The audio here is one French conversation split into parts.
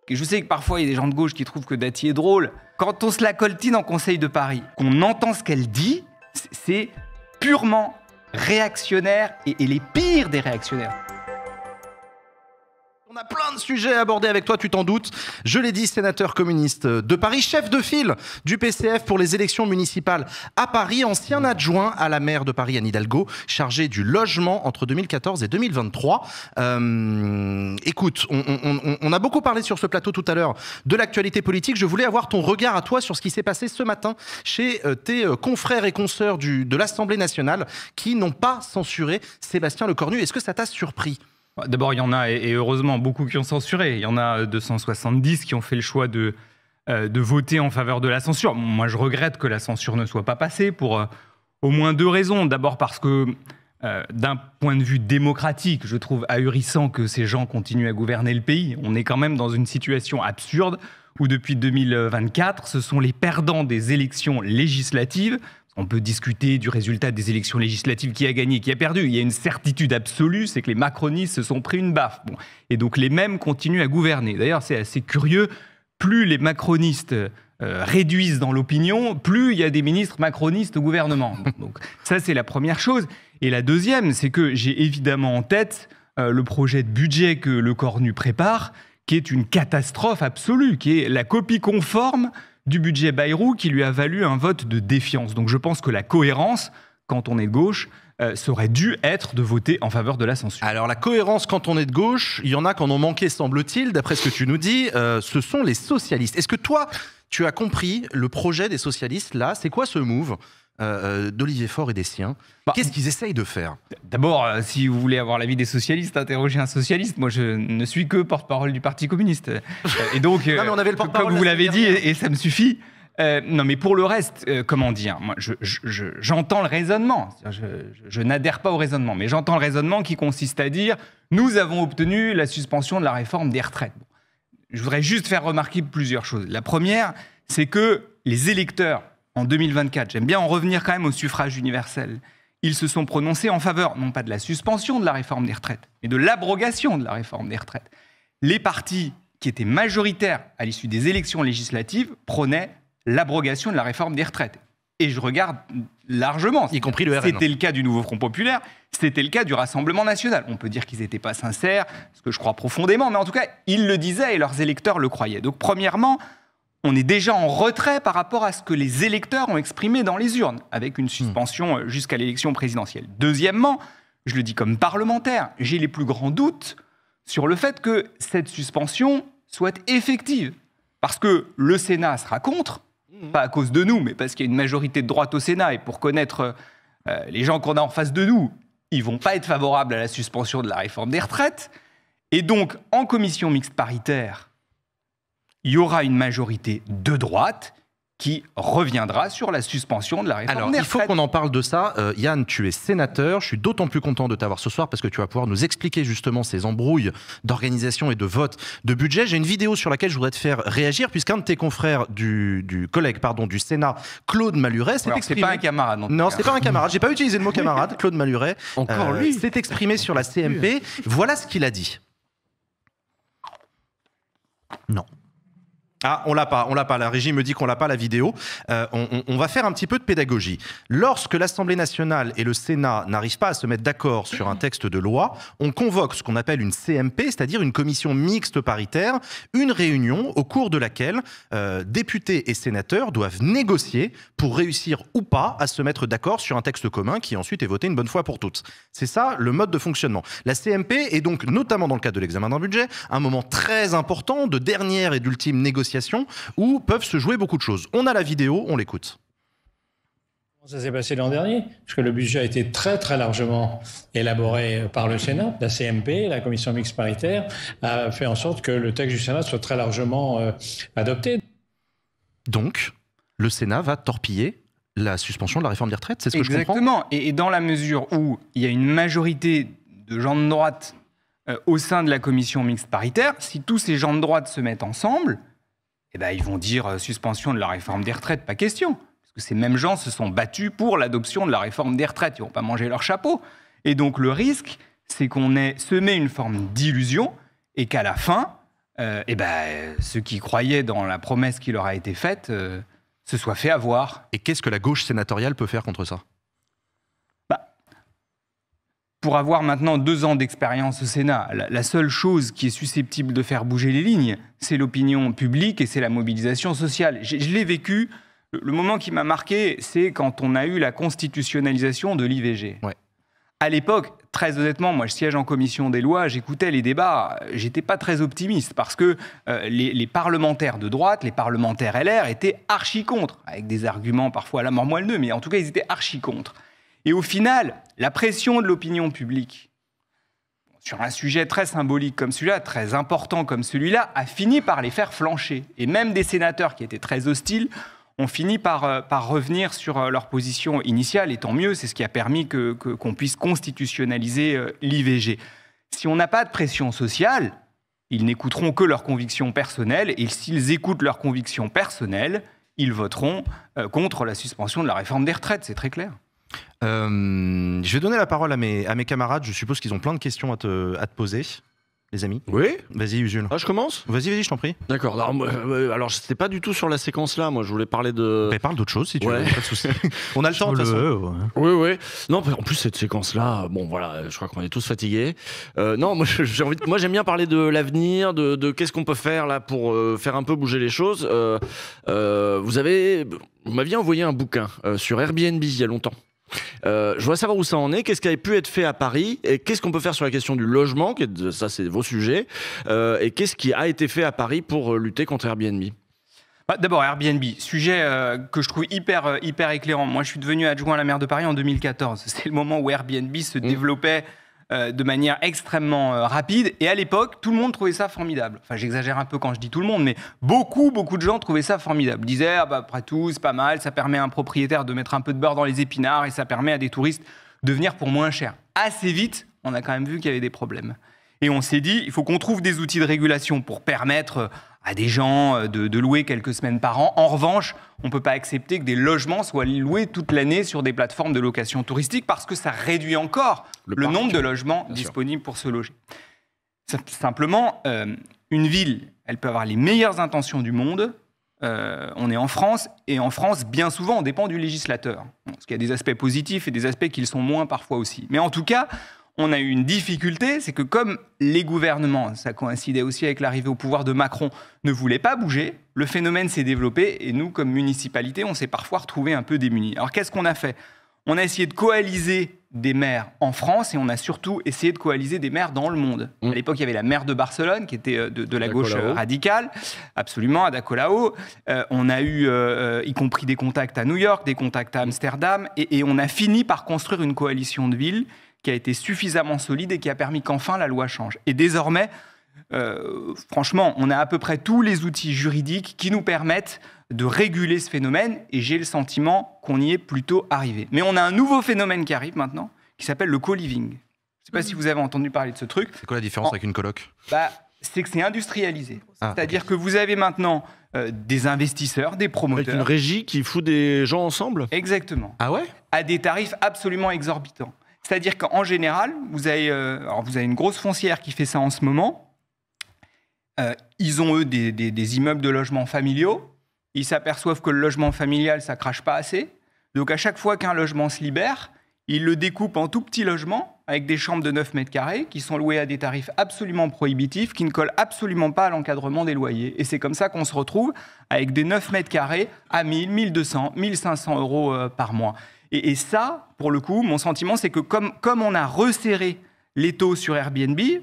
Et je sais que parfois, il y a des gens de gauche qui trouvent que Dati est drôle. Quand on se la coltine en Conseil de Paris, qu'on entend ce qu'elle dit, c'est purement réactionnaire et les pires des réactionnaires. On a plein de sujets à aborder avec toi, tu t'en doutes. Je l'ai dit, sénateur communiste de Paris, chef de file du PCF pour les élections municipales à Paris, ancien adjoint à la maire de Paris, Anne Hidalgo, chargé du logement entre 2014 et 2023. Écoute, on a beaucoup parlé sur ce plateau tout à l'heure de l'actualité politique. Je voulais avoir ton regard à toi sur ce qui s'est passé ce matin chez tes confrères et consoeurs de l'Assemblée nationale qui n'ont pas censuré Sébastien Lecornu. Est-ce que ça t'a surpris ? D'abord, il y en a, et heureusement, beaucoup qui ont censuré. Il y en a 270 qui ont fait le choix de voter en faveur de la censure. Moi, je regrette que la censure ne soit pas passée pour au moins 2 raisons. D'abord parce que, d'un point de vue démocratique, je trouve ahurissant que ces gens continuent à gouverner le pays. On est quand même dans une situation absurde où, depuis 2024, ce sont les perdants des élections législatives. On peut discuter du résultat des élections législatives, qui a gagné, qui a perdu. Il y a une certitude absolue, c'est que les macronistes se sont pris une baffe. Bon. Et donc les mêmes continuent à gouverner. D'ailleurs, c'est assez curieux. Plus les macronistes réduisent dans l'opinion, plus il y a des ministres macronistes au gouvernement. Donc ça, c'est la première chose. Et la deuxième, c'est que j'ai évidemment en tête le projet de budget que Lecornu prépare, qui est une catastrophe absolue, qui est la copie conforme du budget Bayrou qui lui a valu un vote de défiance. Donc je pense que la cohérence, quand on est de gauche, serait dû être de voter en faveur de la censure. Alors la cohérence quand on est de gauche, il y en a qui en ont manqué semble-t-il, d'après ce que tu nous dis, ce sont les socialistes. Est-ce que toi, tu as compris le projet des socialistes là ? C'est quoi ce move d'Olivier Faure et des siens ? Qu'est-ce qu'ils essayent de faire ? D'abord, si vous voulez avoir l'avis des socialistes, interrogez un socialiste. Moi, je ne suis que porte-parole du Parti communiste. Et donc, non, mais on avait le porte-parole comme vous l'avez dit, et ça me suffit. Non, mais pour le reste, comment dire ? Moi, j'entends le raisonnement. Je n'adhère pas au raisonnement, mais j'entends le raisonnement qui consiste à dire « Nous avons obtenu la suspension de la réforme des retraites ». Bon. Je voudrais juste faire remarquer plusieurs choses. La première, c'est que les électeurs, en 2024, j'aime bien en revenir quand même au suffrage universel, ils se sont prononcés en faveur, non pas de la suspension de la réforme des retraites, mais de l'abrogation de la réforme des retraites. Les partis qui étaient majoritaires à l'issue des élections législatives prônaient l'abrogation de la réforme des retraites. Et je regarde largement. Y compris le RN. C'était le cas du Nouveau Front Populaire, c'était le cas du Rassemblement National. On peut dire qu'ils n'étaient pas sincères, ce que je crois profondément, mais en tout cas, ils le disaient et leurs électeurs le croyaient. Donc, premièrement, on est déjà en retrait par rapport à ce que les électeurs ont exprimé dans les urnes, avec une suspension jusqu'à l'élection présidentielle. Deuxièmement, je le dis comme parlementaire, j'ai les plus grands doutes sur le fait que cette suspension soit effective. Parce que le Sénat sera contre, pas à cause de nous, mais parce qu'il y a une majorité de droite au Sénat, et pour connaître les gens qu'on a en face de nous, ils ne vont pas être favorables à la suspension de la réforme des retraites. Et donc, en commission mixte paritaire, il y aura une majorité de droite qui reviendra sur la suspension de la réforme des retraites. Alors, il faut qu'on en parle de ça. Yann, tu es sénateur. Je suis d'autant plus content de t'avoir ce soir parce que tu vas pouvoir nous expliquer justement ces embrouilles d'organisation et de vote de budget. J'ai une vidéo sur laquelle je voudrais te faire réagir puisqu'un de tes confrères du Sénat, Claude Maluret, s'est exprimé... c'est pas un camarade. Non, c'est pas un camarade. J'ai pas utilisé le mot camarade. Claude Maluret s'est exprimé sur la CMP. Voilà ce qu'il a dit. Non. Ah, on l'a pas. La régie me dit qu'on l'a pas, la vidéo. On va faire un petit peu de pédagogie. Lorsque l'Assemblée nationale et le Sénat n'arrivent pas à se mettre d'accord sur un texte de loi, on convoque ce qu'on appelle une CMP, c'est-à-dire une commission mixte paritaire, une réunion au cours de laquelle députés et sénateurs doivent négocier pour réussir ou pas à se mettre d'accord sur un texte commun qui ensuite est voté une bonne fois pour toutes. C'est ça le mode de fonctionnement. La CMP est donc, notamment dans le cadre de l'examen d'un budget, un moment très important de dernière et d'ultime négociation où peuvent se jouer beaucoup de choses. On a la vidéo, on l'écoute. Ça s'est passé l'an dernier, parce que le budget a été très très largement élaboré par le Sénat. La CMP, la commission mixte paritaire, a fait en sorte que le texte du Sénat soit très largement adopté. Donc, le Sénat va torpiller la suspension de la réforme des retraites, c'est ce que je comprends ? Exactement, et dans la mesure où il y a une majorité de gens de droite au sein de la commission mixte paritaire, si tous ces gens de droite se mettent ensemble, eh ben, ils vont dire suspension de la réforme des retraites, pas question. Parce que ces mêmes gens se sont battus pour l'adoption de la réforme des retraites. Ils ne vont pas manger leur chapeau. Et donc le risque, c'est qu'on ait semé une forme d'illusion et qu'à la fin, ceux qui croyaient dans la promesse qui leur a été faite se soient fait avoir. Et qu'est-ce que la gauche sénatoriale peut faire contre ça? Pour avoir maintenant 2 ans d'expérience au Sénat, la seule chose qui est susceptible de faire bouger les lignes, c'est l'opinion publique et c'est la mobilisation sociale. Je l'ai vécu. Le moment qui m'a marqué, c'est quand on a eu la constitutionnalisation de l'IVG. Ouais. À l'époque, très honnêtement, moi je siège en commission des lois, j'écoutais les débats, j'étais pas très optimiste parce que les parlementaires de droite, les parlementaires LR étaient archi contre, avec des arguments parfois à la mort moelleux, mais en tout cas ils étaient archi contre. Et au final, la pression de l'opinion publique sur un sujet très symbolique comme celui-là, très important comme celui-là, a fini par les faire flancher. Et même des sénateurs qui étaient très hostiles ont fini par revenir sur leur position initiale. Et tant mieux, c'est ce qui a permis qu'on puisse constitutionnaliser l'IVG. Si on n'a pas de pression sociale, ils n'écouteront que leurs convictions personnelles. Et s'ils écoutent leurs convictions personnelles, ils voteront contre la suspension de la réforme des retraites. C'est très clair. Je vais donner la parole à mes camarades. Je suppose qu'ils ont plein de questions à te poser, les amis. Oui. Vas-y, Usul. Ah, je commence? Vas-y, je t'en prie. D'accord. Alors, c'était pas du tout sur la séquence là. Moi, je voulais parler de. Mais parle d'autre chose si tu Ouais. veux. Pas de souci. On a le temps de toute façon. Oui, oui. Non, en plus cette séquence-là, bon voilà, je crois qu'on est tous fatigués. Non, moi j'aime bien parler de l'avenir, de qu'est-ce qu'on peut faire là pour faire un peu bouger les choses. Vous m'aviez envoyé un bouquin sur Airbnb il y a longtemps. Je voudrais savoir où ça en est, qu'est-ce qui avait pu être fait à Paris et qu'est-ce qu'on peut faire sur la question du logement, ça c'est vos sujets, et qu'est-ce qui a été fait à Paris pour lutter contre Airbnb. D'abord, Airbnb, sujet que je trouve hyper éclairant. Moi, je suis devenu adjoint à la maire de Paris en 2014. C'est le moment où Airbnb se développait de manière extrêmement rapide. Et à l'époque, tout le monde trouvait ça formidable. Enfin, j'exagère un peu quand je dis tout le monde, mais beaucoup de gens trouvaient ça formidable. Ils disaient, après tout, c'est pas mal, ça permet à un propriétaire de mettre un peu de beurre dans les épinards et ça permet à des touristes de venir pour moins cher. Assez vite, on a quand même vu qu'il y avait des problèmes. Et on s'est dit, il faut qu'on trouve des outils de régulation pour permettre à des gens de louer quelques semaines par an. En revanche, on ne peut pas accepter que des logements soient loués toute l'année sur des plateformes de location touristique parce que ça réduit encore le nombre de logements disponibles pour se loger. Simplement, une ville, elle peut avoir les meilleures intentions du monde. On est en France, et en France, bien souvent, on dépend du législateur. Parce qu'il y a des aspects positifs et des aspects qui le sont moins parfois aussi. Mais en tout cas, on a eu une difficulté, c'est que comme les gouvernements, ça coïncidait aussi avec l'arrivée au pouvoir de Macron, ne voulaient pas bouger, le phénomène s'est développé et nous, comme municipalité, on s'est parfois retrouvés un peu démunis. Alors qu'est-ce qu'on a fait? On a essayé de coaliser des maires en France et on a surtout essayé de coaliser des maires dans le monde. À l'époque, il y avait la maire de Barcelone qui était de la gauche radicale, absolument, Ada Colau. On a eu, y compris des contacts à New York, des contacts à Amsterdam, et on a fini par construire une coalition de villes qui a été suffisamment solide et qui a permis qu'enfin la loi change. Et désormais, franchement, on a à peu près tous les outils juridiques qui nous permettent de réguler ce phénomène, et j'ai le sentiment qu'on y est plutôt arrivé. Mais on a un nouveau phénomène qui arrive maintenant, qui s'appelle le co-living. Je ne sais pas si vous avez entendu parler de ce truc. C'est quoi la différence avec une coloc? C'est que c'est industrialisé. C'est-à-dire que vous avez maintenant des investisseurs, des promoteurs. Avec une régie qui fout des gens ensemble? Exactement. Ah ouais? À des tarifs absolument exorbitants. C'est-à-dire qu'en général, vous avez une grosse foncière qui fait ça en ce moment. Ils ont, eux, des immeubles de logements familiaux. Ils s'aperçoivent que le logement familial, ça crache pas assez. Donc, à chaque fois qu'un logement se libère, ils le découpent en tout petits logements avec des chambres de 9 mètres carrés qui sont louées à des tarifs absolument prohibitifs, qui ne collent absolument pas à l'encadrement des loyers. Et c'est comme ça qu'on se retrouve avec des 9 mètres carrés à 1000, 1200, 1500 euros par mois. Et ça, pour le coup, mon sentiment, c'est que comme on a resserré les taux sur Airbnb, il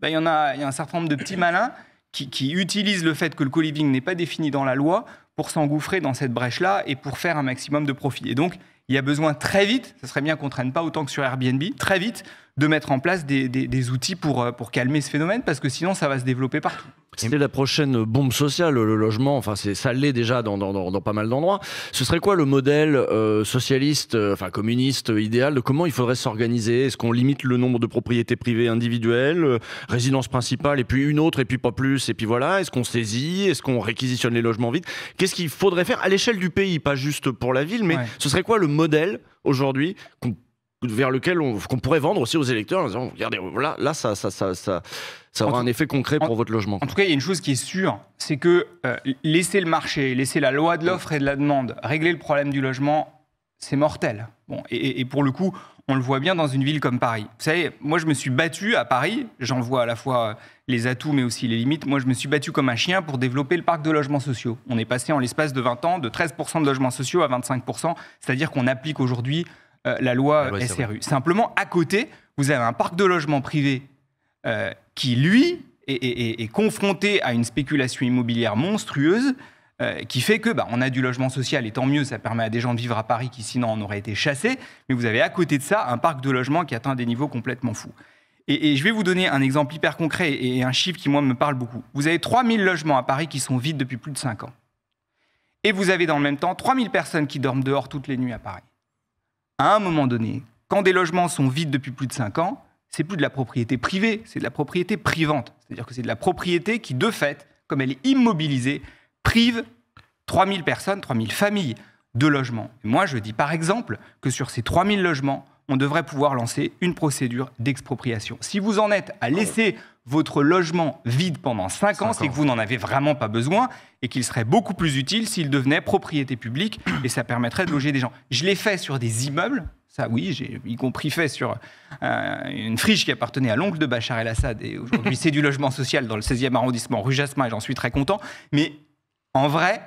y a un certain nombre de petits malins qui utilisent le fait que le co-living n'est pas défini dans la loi pour s'engouffrer dans cette brèche-là et pour faire un maximum de profit. Et donc, il y a besoin très vite, ça serait bien qu'on ne traîne pas autant que sur Airbnb, très vite, de mettre en place des outils pour calmer ce phénomène, parce que sinon, ça va se développer partout. C'était la prochaine bombe sociale, le logement. Enfin, ça l'est déjà dans pas mal d'endroits. Ce serait quoi le modèle socialiste, communiste idéal de comment il faudrait s'organiser? Est-ce qu'on limite le nombre de propriétés privées individuelles, résidence principale, et puis une autre, et puis pas plus, et puis voilà? Est-ce qu'on saisit? Est-ce qu'on réquisitionne les logements vides? Qu'est-ce qu'il faudrait faire à l'échelle du pays, pas juste pour la ville, mais ce serait quoi le modèle aujourd'hui qu'on vers lequel qu'on pourrait vendre aussi aux électeurs en disant, regardez, là ça aura un effet concret pour votre logement. En tout cas, il y a une chose qui est sûre, c'est que laisser le marché, laisser la loi de l'offre et de la demande régler le problème du logement, c'est mortel. Bon, et pour le coup, on le voit bien dans une ville comme Paris. Vous savez, moi je me suis battu à Paris, j'en vois à la fois les atouts mais aussi les limites. Moi je me suis battu comme un chien pour développer le parc de logements sociaux. On est passé en l'espace de 20 ans de 13% de logements sociaux à 25%, c'est-à-dire qu'on applique aujourd'hui la loi SRU. Simplement, à côté, vous avez un parc de logements privés qui, lui, est confronté à une spéculation immobilière monstrueuse qui fait que on a du logement social, et tant mieux, ça permet à des gens de vivre à Paris qui sinon en auraient été chassés, mais vous avez à côté de ça un parc de logements qui atteint des niveaux complètement fous. Et je vais vous donner un exemple hyper concret et un chiffre qui, moi, me parle beaucoup. Vous avez 3000 logements à Paris qui sont vides depuis plus de 5 ans. Et vous avez dans le même temps 3000 personnes qui dorment dehors toutes les nuits à Paris. À un moment donné, quand des logements sont vides depuis plus de 5 ans, c'est plus de la propriété privée, c'est de la propriété privante. C'est-à-dire que c'est de la propriété qui, de fait, comme elle est immobilisée, prive 3000 personnes, 3000 familles de logements. Et moi, je dis par exemple que sur ces 3000 logements, on devrait pouvoir lancer une procédure d'expropriation. Si vous en êtes à laisser votre logement vide pendant 5 ans, c'est que vous n'en avez vraiment pas besoin et qu'il serait beaucoup plus utile s'il devenait propriété publique et ça permettrait de loger des gens. Je l'ai fait sur des immeubles. Ça, oui, j'ai y compris fait sur une friche qui appartenait à l'oncle de Bachar el-Assad. Et aujourd'hui, c'est du logement social dans le 16e arrondissement, rue Jasmin, et j'en suis très content. Mais en vrai,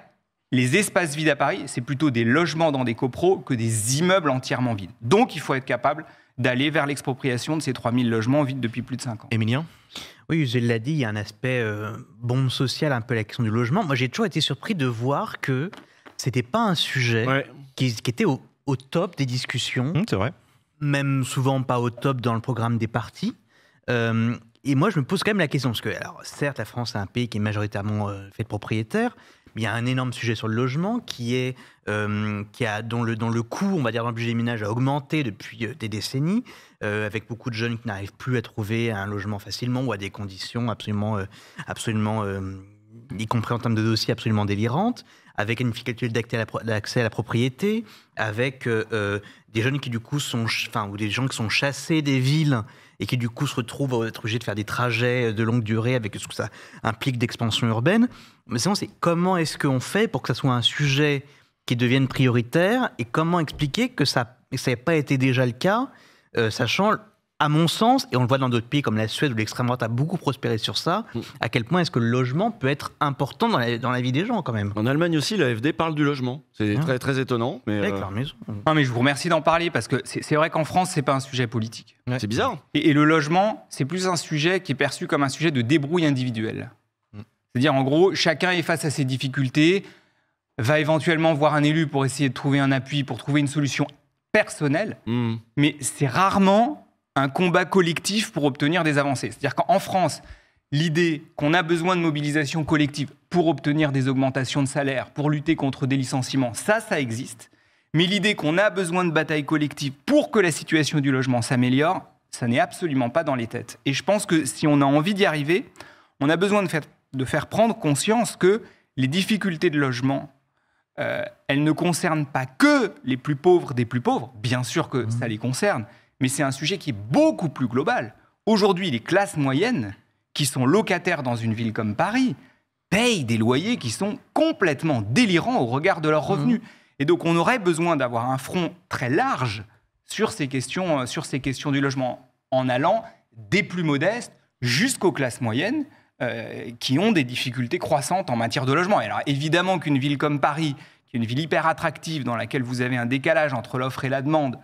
les espaces vides à Paris, c'est plutôt des logements dans des copros que des immeubles entièrement vides. Donc, il faut être capable d'aller vers l'expropriation de ces 3000 logements vides depuis plus de 5 ans. Emilien ? Oui, je l'ai dit, il y a un aspect bombe sociale, un peu la question du logement. Moi, j'ai toujours été surpris de voir que c'était pas un sujet qui était au top des discussions. C'est vrai. Même souvent pas au top dans le programme des partis. Et moi, je me pose quand même la question, parce que, alors, certes, la France est un pays qui est majoritairement fait de propriétaires, mais il y a un énorme sujet sur le logement dont le coût, on va dire, dans le budget des ménages a augmenté depuis des décennies, avec beaucoup de jeunes qui n'arrivent plus à trouver un logement facilement ou à des conditions absolument y compris en termes de dossiers, absolument délirantes, avec une difficulté d'accès à la propriété, avec des jeunes qui, du coup, ou des gens qui sont chassés des villes et qui, du coup, se retrouvent à être obligés de faire des trajets de longue durée avec ce que ça implique d'expansion urbaine. Mais sinon, c'est comment est-ce qu'on fait pour que ça soit un sujet qui devienne prioritaire et comment expliquer que ça n'ait pas été déjà le cas, sachant, à mon sens, et on le voit dans d'autres pays comme la Suède où l'extrême droite a beaucoup prospéré sur ça, à quel point est-ce que le logement peut être important dans la vie des gens quand même. En Allemagne aussi, l'AfD parle du logement. C'est très, très étonnant. Mais avec leur maison. Non, mais je vous remercie d'en parler parce que c'est vrai qu'en France, c'est pas un sujet politique. Ouais. C'est bizarre. Et le logement, c'est plus un sujet qui est perçu comme un sujet de débrouille individuelle. C'est-à-dire, en gros, chacun est face à ses difficultés, va éventuellement voir un élu pour essayer de trouver un appui, pour trouver une solution personnelle, mais c'est rarement un combat collectif pour obtenir des avancées. C'est-à-dire qu'en France, l'idée qu'on a besoin de mobilisation collective pour obtenir des augmentations de salaire, pour lutter contre des licenciements, ça existe. Mais l'idée qu'on a besoin de bataille collective pour que la situation du logement s'améliore, ça n'est absolument pas dans les têtes. Et je pense que si on a envie d'y arriver, on a besoin de faire prendre conscience que les difficultés de logement, elles ne concernent pas que les plus pauvres des plus pauvres. Bien sûr que ça les concerne, mais c'est un sujet qui est beaucoup plus global. Aujourd'hui, les classes moyennes, qui sont locataires dans une ville comme Paris, payent des loyers qui sont complètement délirants au regard de leurs revenus. Et donc, on aurait besoin d'avoir un front très large sur ces questions du logement, en allant des plus modestes jusqu'aux classes moyennes, qui ont des difficultés croissantes en matière de logement. Et alors, évidemment qu'une ville comme Paris, qui est une ville hyper attractive, dans laquelle vous avez un décalage entre l'offre et la demande,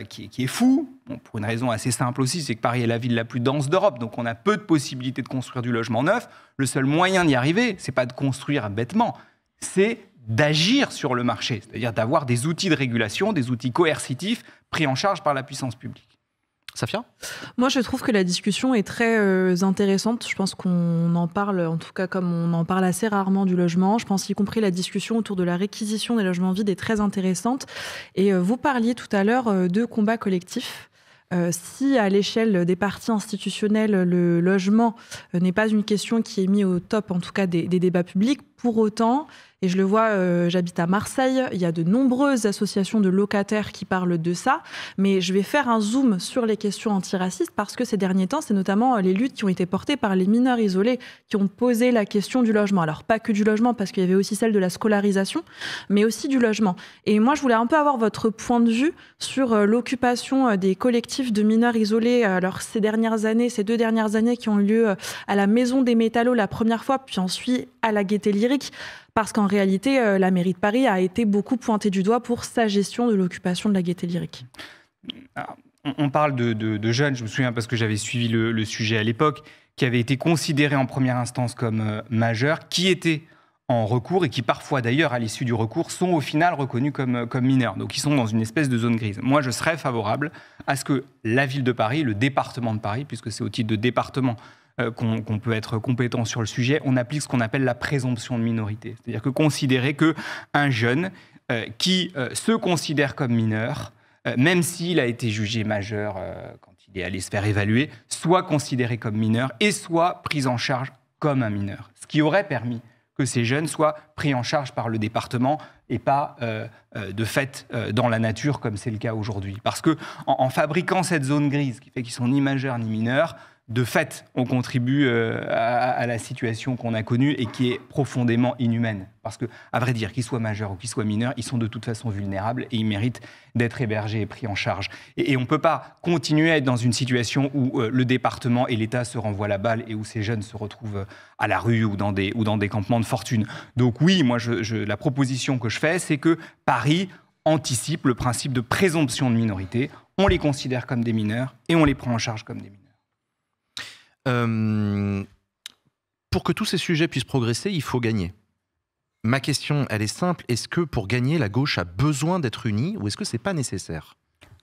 qui est fou, pour une raison assez simple aussi, c'est que Paris est la ville la plus dense d'Europe, donc on a peu de possibilités de construire du logement neuf. Le seul moyen d'y arriver, c'est pas de construire bêtement, c'est d'agir sur le marché, c'est-à-dire d'avoir des outils de régulation, des outils coercitifs pris en charge par la puissance publique. Safia ? Moi, je trouve que la discussion est très intéressante. Je pense qu'on en parle, en tout cas comme on en parle assez rarement du logement. Je pense y compris la discussion autour de la réquisition des logements vides est très intéressante. Et vous parliez tout à l'heure de combat collectif. Si à l'échelle des partis institutionnels, le logement n'est pas une question qui est mise au top, en tout cas des débats publics, pour autant, Et je le vois, j'habite à Marseille, il y a de nombreuses associations de locataires qui parlent de ça, mais je vais faire un zoom sur les questions antiracistes parce que ces derniers temps, c'est notamment les luttes qui ont été portées par les mineurs isolés qui ont posé la question du logement. Alors pas que du logement, parce qu'il y avait aussi celle de la scolarisation, mais aussi du logement. Et moi, je voulais un peu avoir votre point de vue sur l'occupation des collectifs de mineurs isolés. Alors ces 2 dernières années qui ont eu lieu à la Maison des Métallos la première fois, puis ensuite à la Gaîté Lyrique, parce qu'en réalité, la mairie de Paris a été beaucoup pointée du doigt pour sa gestion de l'occupation de la Gaîté Lyrique. Alors, on parle de jeunes, je me souviens parce que j'avais suivi le sujet à l'époque, qui avaient été considérés en première instance comme majeurs, qui étaient en recours et qui parfois d'ailleurs à l'issue du recours sont au final reconnus comme mineurs. Donc ils sont dans une espèce de zone grise. Moi je serais favorable à ce que la ville de Paris, le département de Paris, puisque c'est au titre de département qu'on peut être compétent sur le sujet, on applique ce qu'on appelle la présomption de minorité. C'est-à-dire que considérer qu'un jeune qui se considère comme mineur, même s'il a été jugé majeur quand il est allé se faire évaluer, soit considéré comme mineur et soit pris en charge comme un mineur. Ce qui aurait permis que ces jeunes soient pris en charge par le département et pas de fait dans la nature comme c'est le cas aujourd'hui. Parce qu'en fabriquant cette zone grise qui fait qu'ils sont ni majeurs ni mineurs, de fait, on contribue à la situation qu'on a connue et qui est profondément inhumaine. Parce que, à vrai dire, qu'ils soient majeurs ou qu'ils soient mineurs, ils sont de toute façon vulnérables et ils méritent d'être hébergés et pris en charge. Et on ne peut pas continuer à être dans une situation où le département et l'État se renvoient la balle et où ces jeunes se retrouvent à la rue ou dans des campements de fortune. Donc oui, moi, la proposition que je fais, c'est que Paris anticipe le principe de présomption de minorité. On les considère comme des mineurs et on les prend en charge comme des mineurs. Pour que tous ces sujets puissent progresser, il faut gagner. Ma question, elle est simple. Est-ce que pour gagner, la gauche a besoin d'être unie ou est-ce que c'est pas nécessaire ?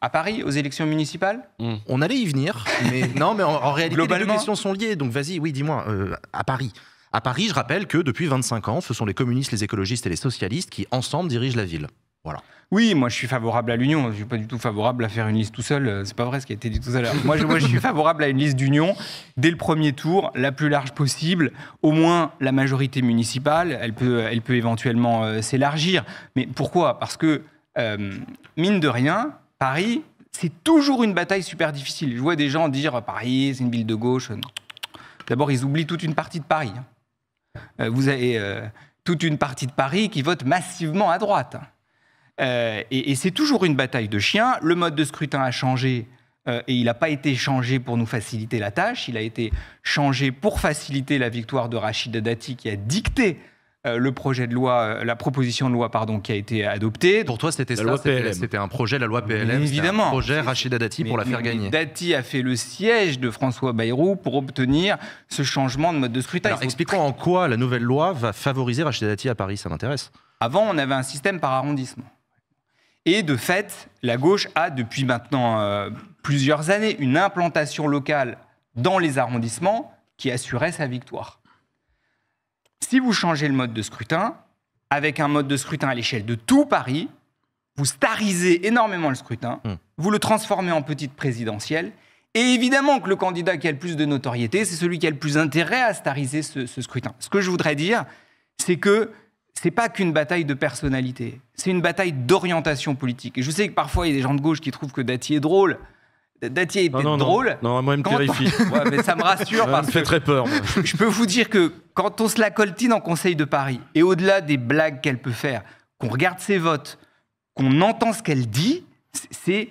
À Paris, aux élections municipales ? On allait y venir, mais non, mais en réalité, les deux questions sont liées. Donc vas-y, oui, dis-moi, à Paris. À Paris, je rappelle que depuis 25 ans, ce sont les communistes, les écologistes et les socialistes qui, ensemble, dirigent la ville. Voilà. Oui, moi je suis favorable à l'union. Je ne suis pas du tout favorable à faire une liste tout seul. C'est pas vrai ce qui a été dit tout à l'heure. Moi, je suis favorable à une liste d'union dès le premier tour, la plus large possible. Au moins la majorité municipale, elle peut éventuellement s'élargir. Mais pourquoi ? Parce que, mine de rien, Paris, c'est toujours une bataille super difficile. Je vois des gens dire Paris, c'est une ville de gauche. D'abord, ils oublient toute une partie de Paris. Vous avez toute une partie de Paris qui vote massivement à droite. Et c'est toujours une bataille de chiens. Le mode de scrutin a changé et il n'a pas été changé pour nous faciliter la tâche. Il a été changé pour faciliter la victoire de Rachida Dati qui a dicté le projet de loi, la proposition de loi qui a été adoptée. Pour toi, c'était loi PLM. C'était un projet, la loi PLM. Évidemment. Un projet Rachida Dati pour la faire gagner. Dati a fait le siège de François Bayrou pour obtenir ce changement de mode de scrutin. Alors, expliquons en quoi la nouvelle loi va favoriser Rachida Dati à Paris, ça m'intéresse. Avant, on avait un système par arrondissement. Et de fait, la gauche a depuis maintenant plusieurs années une implantation locale dans les arrondissements qui assurait sa victoire. Si vous changez le mode de scrutin, avec un mode de scrutin à l'échelle de tout Paris, vous starisez énormément le scrutin, vous le transformez en petite présidentielle, et évidemment que le candidat qui a le plus de notoriété, c'est celui qui a le plus intérêt à stariser ce scrutin. Ce que je voudrais dire, c'est que c'est pas qu'une bataille de personnalité, c'est une bataille d'orientation politique. Et je sais que parfois, il y a des gens de gauche qui trouvent que Dati est drôle. Dati est peut-être drôle. Non, moi, il me terrifie. Ouais, mais ça me rassure parce me fait très peur. Moi. Je peux vous dire que quand on se la coltine en Conseil de Paris, et au-delà des blagues qu'elle peut faire, qu'on regarde ses votes, qu'on entend ce qu'elle dit, c'est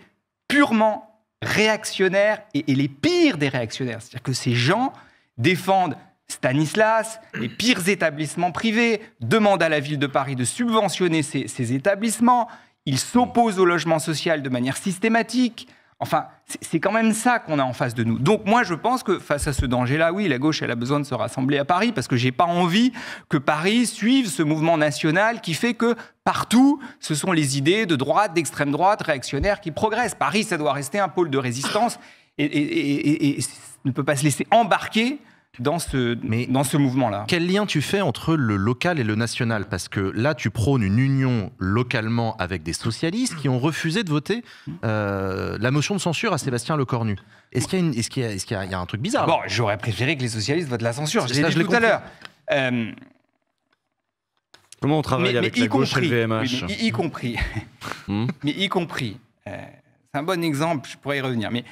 purement réactionnaire et les pires des réactionnaires. C'est-à-dire que ces gens défendent Stanislas, les pires établissements privés, demandent à la ville de Paris de subventionner ces établissements, ils s'opposent au logement social de manière systématique. Enfin, c'est quand même ça qu'on a en face de nous. Donc moi, je pense que face à ce danger-là, oui, la gauche, elle a besoin de se rassembler à Paris parce que j'ai pas envie que Paris suive ce mouvement national qui fait que partout, ce sont les idées de droite, d'extrême droite, réactionnaires qui progressent. Paris, ça doit rester un pôle de résistance et ne peut pas se laisser embarquer dans ce mouvement-là. Quel lien tu fais entre le local et le national ? Parce que là, tu prônes une union localement avec des socialistes qui ont refusé de voter la motion de censure à Sébastien Lecornu. Est-ce qu'il y a un truc bizarre ? Bon, j'aurais préféré que les socialistes votent la censure. Je l'ai dit tout à l'heure. Comment on travaille avec la gauche et le VMH? Oui, y compris. Mais y compris. C'est un bon exemple, je pourrais y revenir. Mais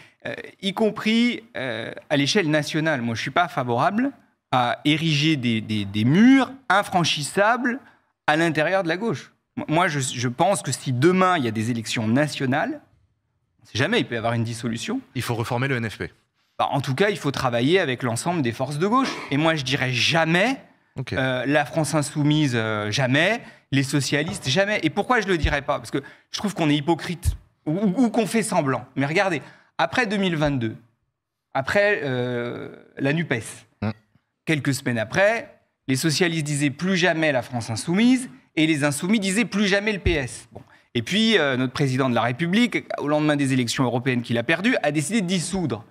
y compris à l'échelle nationale. Moi, je ne suis pas favorable à ériger des murs infranchissables à l'intérieur de la gauche. Moi, je pense que si demain, il y a des élections nationales, on ne sait jamais, il peut y avoir une dissolution. Il faut reformer le NFP. En tout cas, il faut travailler avec l'ensemble des forces de gauche. Et moi, je dirais jamais, la France insoumise, jamais, les socialistes, jamais. Et pourquoi je ne le dirais pas? Parce que je trouve qu'on est hypocrite ou qu'on fait semblant. Mais regardez, après 2022, après la NUPES, quelques semaines après, les socialistes disaient plus jamais la France insoumise et les insoumis disaient plus jamais le PS. Bon. Et puis, notre président de la République, au lendemain des élections européennes qu'il a perdues, a décidé de dissoudre.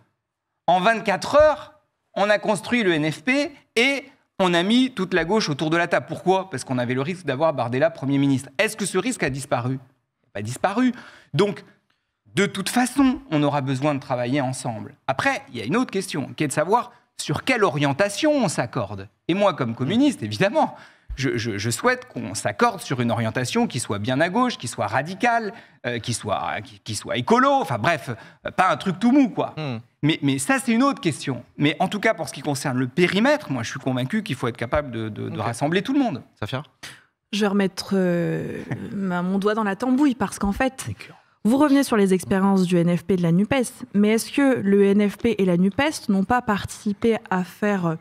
En 24 heures, on a construit le NFP et on a mis toute la gauche autour de la table. Pourquoi? Parce qu'on avait le risque d'avoir Bardella Premier ministre. Est-ce que ce risque a disparu? Il n'a pas disparu. Donc, de toute façon, on aura besoin de travailler ensemble. Après, il y a une autre question, qui est de savoir sur quelle orientation on s'accorde. Et moi, comme communiste, évidemment, je souhaite qu'on s'accorde sur une orientation qui soit bien à gauche, qui soit radicale, qui soit écolo, enfin bref, pas un truc tout mou, quoi. Mais ça, c'est une autre question. Mais en tout cas, pour ce qui concerne le périmètre, moi, je suis convaincu qu'il faut être capable de rassembler tout le monde. Safia? Je vais remettre mon doigt dans la tambouille, parce qu'en fait, vous revenez sur les expériences du NFP et de la NUPES, mais est-ce que le NFP et la NUPES n'ont pas participé à faire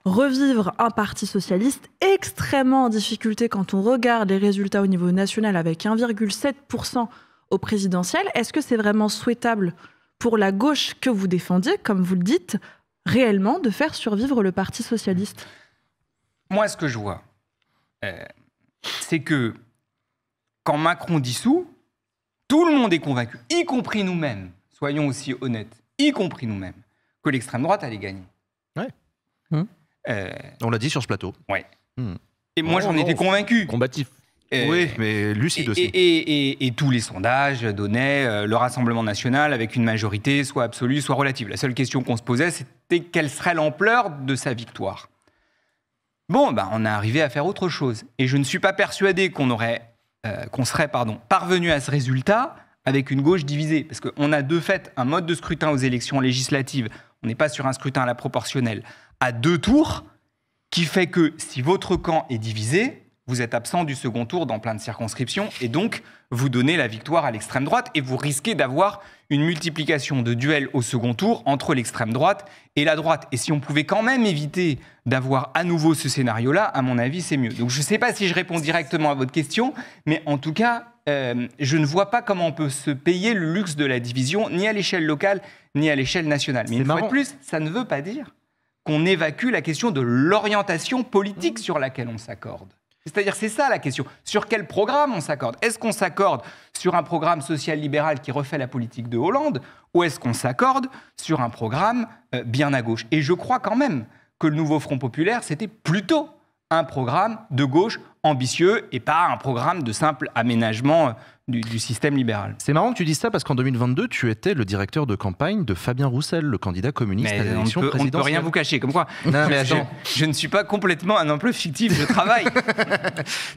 revivre un parti socialiste extrêmement en difficulté quand on regarde les résultats au niveau national avec 1,7% au présidentiel? Est-ce que c'est vraiment souhaitable pour la gauche que vous défendiez, comme vous le dites, réellement de faire survivre le parti socialiste? Moi, ce que je vois, c'est que quand Macron dissout, tout le monde est convaincu, y compris nous-mêmes, soyons aussi honnêtes, y compris nous-mêmes, que l'extrême droite allait gagner. Ouais. On l'a dit sur ce plateau. Ouais. Et moi, j'en étais convaincu. Combatif. Oui, mais lucide aussi. Et tous les sondages donnaient le Rassemblement national avec une majorité soit absolue, soit relative. La seule question qu'on se posait, c'était quelle serait l'ampleur de sa victoire. Bon, on est arrivé à faire autre chose. Et je ne suis pas persuadé qu'on serait parvenu à ce résultat avec une gauche divisée. Parce qu'on a de fait un mode de scrutin aux élections législatives. On n'est pas sur un scrutin à la proportionnelle. À 2 tours, qui fait que si votre camp est divisé, vous êtes absent du second tour dans plein de circonscriptions et donc vous donnez la victoire à l'extrême droite et vous risquez d'avoir une multiplication de duels au second tour entre l'extrême droite et la droite. Et si on pouvait quand même éviter d'avoir à nouveau ce scénario-là, à mon avis, c'est mieux. Donc je ne sais pas si je réponds directement à votre question, mais en tout cas, je ne vois pas comment on peut se payer le luxe de la division, ni à l'échelle locale, ni à l'échelle nationale. Mais une fois de plus, ça ne veut pas dire qu'on évacue la question de l'orientation politique sur laquelle on s'accorde. C'est-à-dire, c'est ça la question. Sur quel programme on s'accorde? Est-ce qu'on s'accorde sur un programme social-libéral qui refait la politique de Hollande ou est-ce qu'on s'accorde sur un programme bien à gauche? Et je crois quand même que le nouveau Front populaire, c'était plutôt un programme de gauche ambitieux et pas un programme de simple aménagement du système libéral. C'est marrant que tu dises ça parce qu'en 2022, tu étais le directeur de campagne de Fabien Roussel, le candidat communiste à l'élection présidentielle. On ne peut rien vous cacher, comme quoi. Non, mais attends. Je ne suis pas complètement un emploi fictif, je travaille.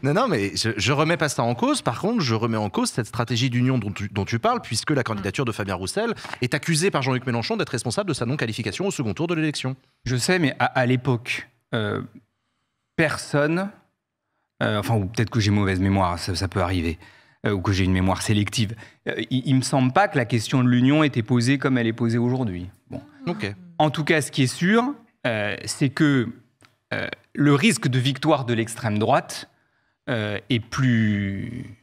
Non, mais je remets pas ça en cause. Par contre, je remets en cause cette stratégie d'union dont tu parles, puisque la candidature de Fabien Roussel est accusée par Jean-Luc Mélenchon d'être responsable de sa non-qualification au second tour de l'élection. Je sais, mais à l'époque, personne... ou peut-être que j'ai mauvaise mémoire, ça peut arriver, ou que j'ai une mémoire sélective. Il me semble pas que la question de l'union était posée comme elle est posée aujourd'hui. Bon. Okay. En tout cas, ce qui est sûr, c'est que le risque de victoire de l'extrême droite est plus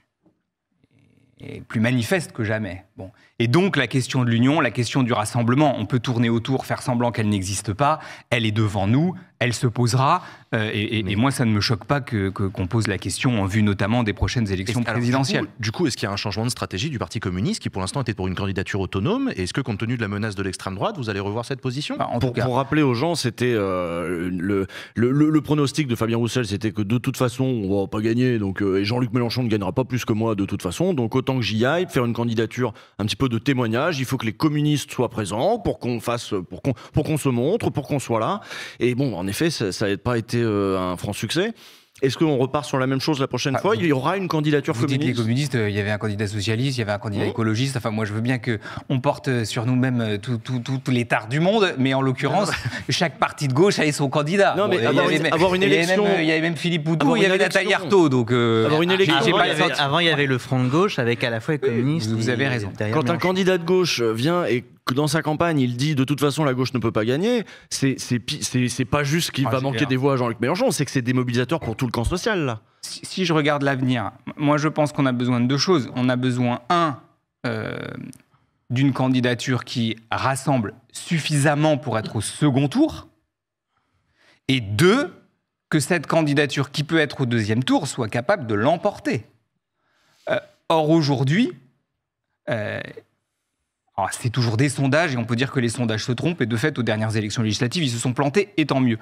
manifeste que jamais. Bon. Et donc, la question de l'union, la question du rassemblement, on peut tourner autour, faire semblant qu'elle n'existe pas, elle est devant nous, elle se posera, et moi, ça ne me choque pas qu'on pose la question en vue notamment des prochaines élections présidentielles. Du coup, est-ce qu'il y a un changement de stratégie du Parti communiste qui, pour l'instant, était pour une candidature autonome? Et est-ce que, compte tenu de la menace de l'extrême droite, vous allez revoir cette position? Pour rappeler aux gens, c'était le pronostic de Fabien Roussel, c'était que de toute façon, on va pas gagner, donc et Jean-Luc Mélenchon ne gagnera pas plus que moi de toute façon, donc autant que j'y aille, faire une candidature un petit peu de témoignage, il faut que les communistes soient présents pour qu'on se montre, pour qu'on soit là. Et bon, en effet, ça n'a pas été un franc succès. Est-ce qu'on repart sur la même chose la prochaine fois? Il y aura une candidature Vous dites les communiste? communistes, il y avait un candidat socialiste, il y avait un candidat écologiste. Enfin, moi, je veux bien qu'on porte sur nous-mêmes tous les tares du monde, mais en l'occurrence, chaque parti de gauche avait son candidat. Non, mais avoir une élection... Il y avait même Philippe Poutou, il y avait élection. Nathalie Arthaud. Donc, avoir une élection... Avant, il y avait le Front de gauche avec à la fois les communistes. Vous avez raison. Quand un candidat de gauche vient et que dans sa campagne, il dit de toute façon la gauche ne peut pas gagner, c'est pas juste qu'il va manquer des voix à Jean-Luc Mélenchon, c'est que c'est démobilisateur pour tout le camp social, là. Si je regarde l'avenir, moi je pense qu'on a besoin de deux choses. On a besoin, d'une candidature qui rassemble suffisamment pour être au second tour, et deux, que cette candidature qui peut être au deuxième tour soit capable de l'emporter. Or aujourd'hui, c'est toujours des sondages, et on peut dire que les sondages se trompent, et de fait, aux dernières élections législatives, ils se sont plantés, et tant mieux.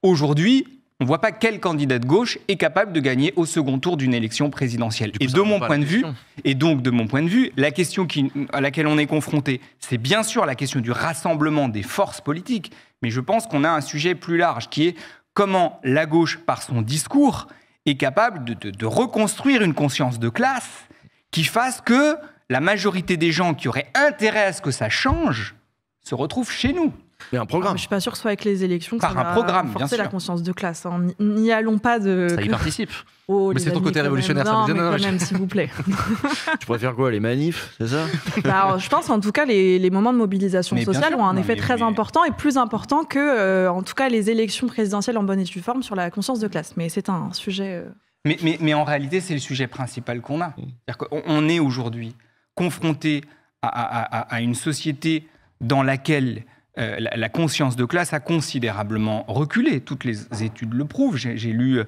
Aujourd'hui, on ne voit pas quel candidat de gauche est capable de gagner au second tour d'une élection présidentielle. Et de mon point de vue, la question à laquelle on est confronté, c'est bien sûr la question du rassemblement des forces politiques, mais je pense qu'on a un sujet plus large, qui est comment la gauche, par son discours, est capable de reconstruire une conscience de classe qui fasse que la majorité des gens qui auraient intérêt à ce que ça change se retrouvent chez nous. Mais un programme. Je ne suis pas sûr que ce soit avec les élections que Par ça un va programme, bien renforcer sûr. la conscience de classe. Hein. N'y allons pas de... Ça y participe. Oh, Mais les c'est ton amis, côté quand révolutionnaire, même. ça Non, me dit, mais non, quand non, même, s'il vous plaît. Tu préfères quoi, les manifs, c'est ça? Alors, je pense en tout cas les moments de mobilisation Mais bien sociale sûr, ont un non, effet mais- très mais- important et plus important que, en tout cas, les élections présidentielles en bonne et due forme sur la conscience de classe. Mais c'est un sujet... Mais en réalité, c'est le sujet principal qu'on a. C'est-à-dire qu'on est aujourd'hui confronté à une société dans laquelle la conscience de classe a considérablement reculé. Toutes les études le prouvent. J'ai lu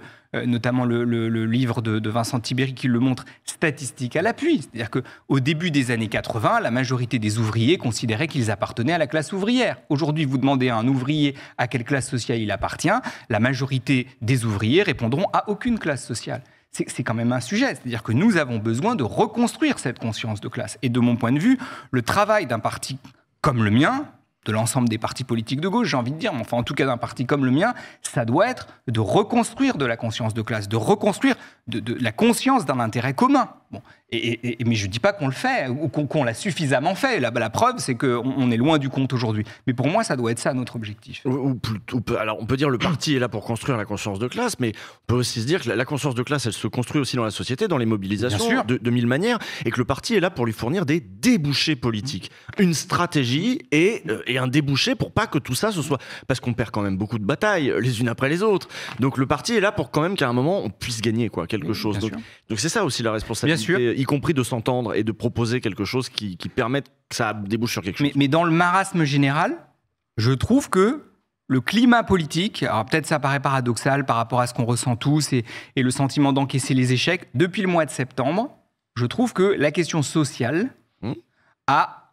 notamment le livre de Vincent Tibéri qui le montre, statistique à l'appui. C'est-à-dire qu'au début des années 80, la majorité des ouvriers considéraient qu'ils appartenaient à la classe ouvrière. Aujourd'hui, vous demandez à un ouvrier à quelle classe sociale il appartient, la majorité des ouvriers répondront à aucune classe sociale. C'est quand même un sujet. C'est-à-dire que nous avons besoin de reconstruire cette conscience de classe. Et de mon point de vue, le travail d'un parti comme le mien, de l'ensemble des partis politiques de gauche, j'ai envie de dire, mais enfin en tout cas d'un parti comme le mien, ça doit être de reconstruire de la conscience de classe, de reconstruire de la conscience d'un intérêt commun. Bon. Mais je ne dis pas qu'on le fait, ou qu'on l'a suffisamment fait. La preuve, c'est qu'on est loin du compte aujourd'hui. Mais pour moi, ça doit être ça notre objectif. Alors, on peut dire le parti est là pour construire la conscience de classe, mais on peut aussi se dire que la conscience de classe, elle se construit aussi dans la société, dans les mobilisations, de mille manières, et que le parti est là pour lui fournir des débouchés politiques, une stratégie et un débouché pour pas que tout ça se soit... Parce qu'on perd quand même beaucoup de batailles, les unes après les autres. Donc le parti est là pour quand même qu'à un moment, on puisse gagner quelque chose. Donc c'est ça aussi la responsabilité, y compris de s'entendre et de proposer quelque chose qui permette que ça débouche sur quelque chose. Mais dans le marasme général, je trouve que le climat politique, alors peut-être ça paraît paradoxal par rapport à ce qu'on ressent tous et le sentiment d'encaisser les échecs, depuis le mois de septembre, je trouve que la question sociale a,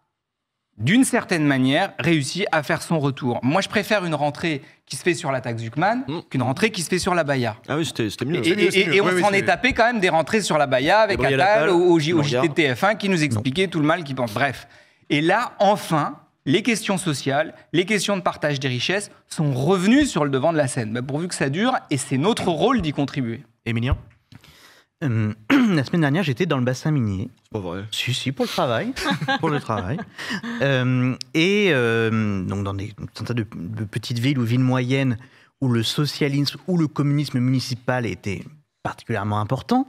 d'une certaine manière, réussi à faire son retour. Moi, je préfère une rentrée qui se fait sur la taxe Zuckman qu'une rentrée qui se fait sur la Baïa. Ah oui, c'était mieux. Et on s'en est tapé quand même des rentrées sur la Baïa avec Attal au JT de TF1 qui nous expliquait tout le mal qu'il pense. Bref. Et là, enfin, les questions sociales, les questions de partage des richesses sont revenues sur le devant de la scène. Pourvu que ça dure, et c'est notre rôle d'y contribuer. Emilien ? La semaine dernière, j'étais dans le bassin minier. C'est pas vrai. Si, pour le travail. Pour le travail. Donc dans des tas de petites villes ou villes moyennes où le socialisme ou le communisme municipal était particulièrement important,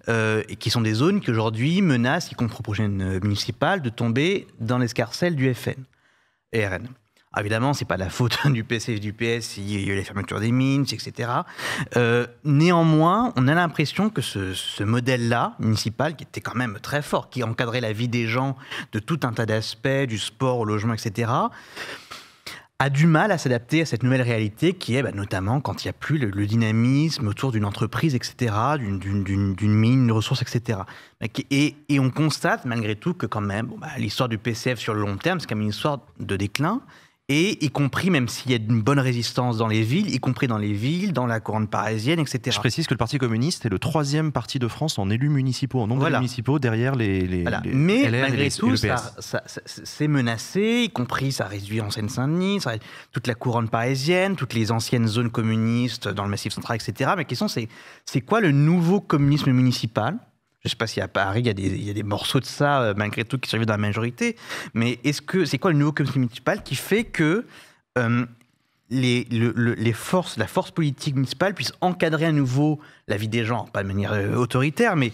et qui sont des zones qui aujourd'hui menacent, y compris au prochain municipal, de tomber dans l'escarcelle du FN et RN. Alors évidemment, ce n'est pas la faute du PC et du PS, il y a eu les fermetures des mines, etc. Néanmoins, on a l'impression que ce modèle-là, municipal, qui était quand même très fort, qui encadrait la vie des gens de tout un tas d'aspects, du sport au logement, etc., a du mal à s'adapter à cette nouvelle réalité qui est notamment quand il n'y a plus le dynamisme autour d'une entreprise, etc., d'une mine, d'une ressource, etc. Et on constate malgré tout que quand même, l'histoire du PCF sur le long terme, c'est quand même une histoire de déclin. et y compris, même s'il y a une bonne résistance dans les villes, y compris dans les villes, dans la couronne parisienne, etc. Je précise que le Parti communiste est le 3e parti de France en élus municipaux, en nombre d'élus municipaux, derrière les Mais LR malgré tout, le PS. c'est menacé, y compris ça réduit en Seine-Saint-Denis, toute la couronne parisienne, toutes les anciennes zones communistes dans le Massif central, etc. Ma question, c'est quoi le nouveau communisme municipal ? Je ne sais pas si à Paris, il y a des morceaux de ça, malgré tout, qui survivent dans la majorité. Mais c'est quoi le nouveau communisme municipal qui fait que la force politique municipale puisse encadrer à nouveau la vie des gens, pas de manière autoritaire, mais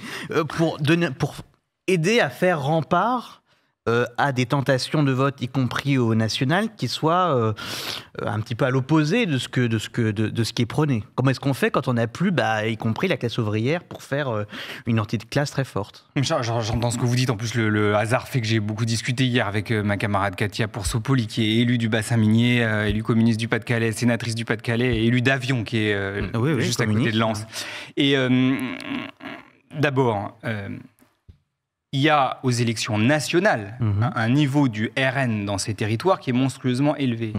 pour aider à faire rempart à des tentations de vote, y compris au national, qui soient un petit peu à l'opposé de ce qui est prôné. Comment est-ce qu'on fait quand on n'a plus, y compris la classe ouvrière, pour faire une entité de classe très forte ? J'entends ce que vous dites. En plus, le hasard fait que j'ai beaucoup discuté hier avec ma camarade Katia Poursopoli, qui est élue du bassin minier, élue communiste du Pas-de-Calais, sénatrice du Pas-de-Calais, et élue d'Avion, qui est juste à côté de Lens. Et d'abord... il y a aux élections nationales un niveau du RN dans ces territoires qui est monstrueusement élevé.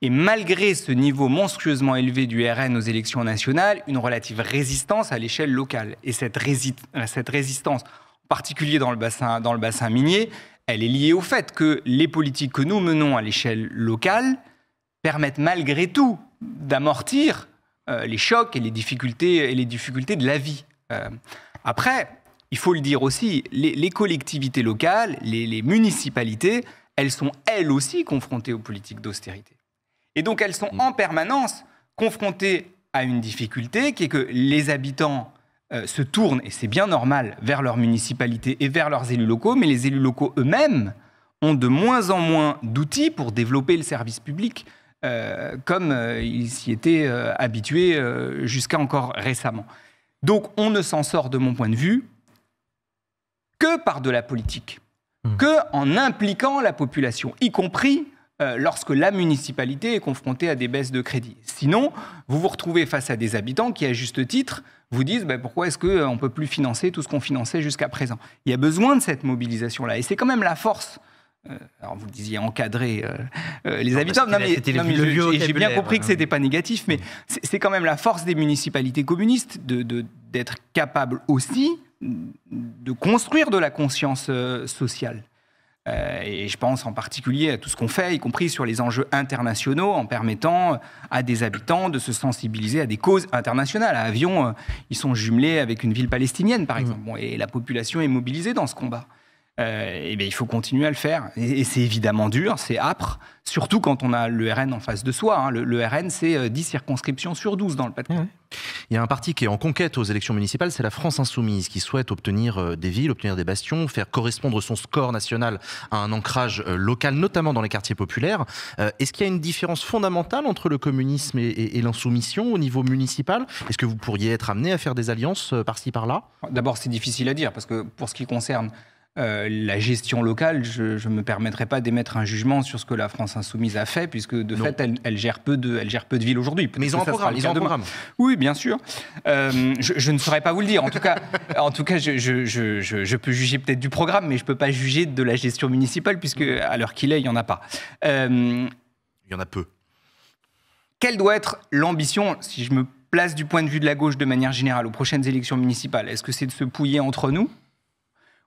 Et malgré ce niveau monstrueusement élevé du RN aux élections nationales, une relative résistance à l'échelle locale. Et cette résistance, en particulier dans le bassin minier, elle est liée au fait que les politiques que nous menons à l'échelle locale permettent malgré tout d'amortir les chocs et les difficultés de la vie. Après... il faut le dire aussi, les collectivités locales, les municipalités, elles sont elles aussi confrontées aux politiques d'austérité. Et donc elles sont en permanence confrontées à une difficulté qui est que les habitants se tournent, et c'est bien normal, vers leur municipalité et vers leurs élus locaux, mais les élus locaux eux-mêmes ont de moins en moins d'outils pour développer le service public comme ils s'y étaient habitués jusqu'à encore récemment. Donc on ne s'en sort, de mon point de vue, que par de la politique, que en impliquant la population, y compris lorsque la municipalité est confrontée à des baisses de crédit. Sinon, vous vous retrouvez face à des habitants qui, à juste titre, vous disent pourquoi est-ce qu'on ne peut plus financer tout ce qu'on finançait jusqu'à présent. Il y a besoin de cette mobilisation-là, et c'est quand même la force. Alors vous le disiez, encadrer les habitants. J'ai bien compris que ce n'était pas négatif, mais c'est quand même la force des municipalités communistes d'être capables aussi de construire de la conscience sociale. Et je pense en particulier à tout ce qu'on fait, y compris sur les enjeux internationaux, en permettant à des habitants de se sensibiliser à des causes internationales. À Avion, ils sont jumelés avec une ville palestinienne, par exemple. Et la population est mobilisée dans ce combat. Il faut continuer à le faire. Et c'est évidemment dur, c'est âpre, surtout quand on a le RN en face de soi. Le RN, c'est 10 circonscriptions sur 12 dans le Pas-de-Calais. Il y a un parti qui est en conquête aux élections municipales, c'est la France Insoumise, qui souhaite obtenir des villes, obtenir des bastions, faire correspondre son score national à un ancrage local, notamment dans les quartiers populaires. Est-ce qu'il y a une différence fondamentale entre le communisme et l'insoumission au niveau municipal ? Est-ce que vous pourriez être amené à faire des alliances par-ci, par-là ? D'abord, c'est difficile à dire, parce que pour ce qui concerne la gestion locale, je ne me permettrai pas d'émettre un jugement sur ce que la France Insoumise a fait, puisque de fait, elle gère peu de villes aujourd'hui. Mais ils ont un programme. Oui, bien sûr. Je ne saurais pas vous le dire. En tout cas, je peux juger peut-être du programme, mais je ne peux pas juger de la gestion municipale, puisque à l'heure qu'il est, il n'y en a pas. Il y en a peu. Quelle doit être l'ambition, si je me place du point de vue de la gauche de manière générale, aux prochaines élections municipales ? Est-ce que c'est de se pouiller entre nous ?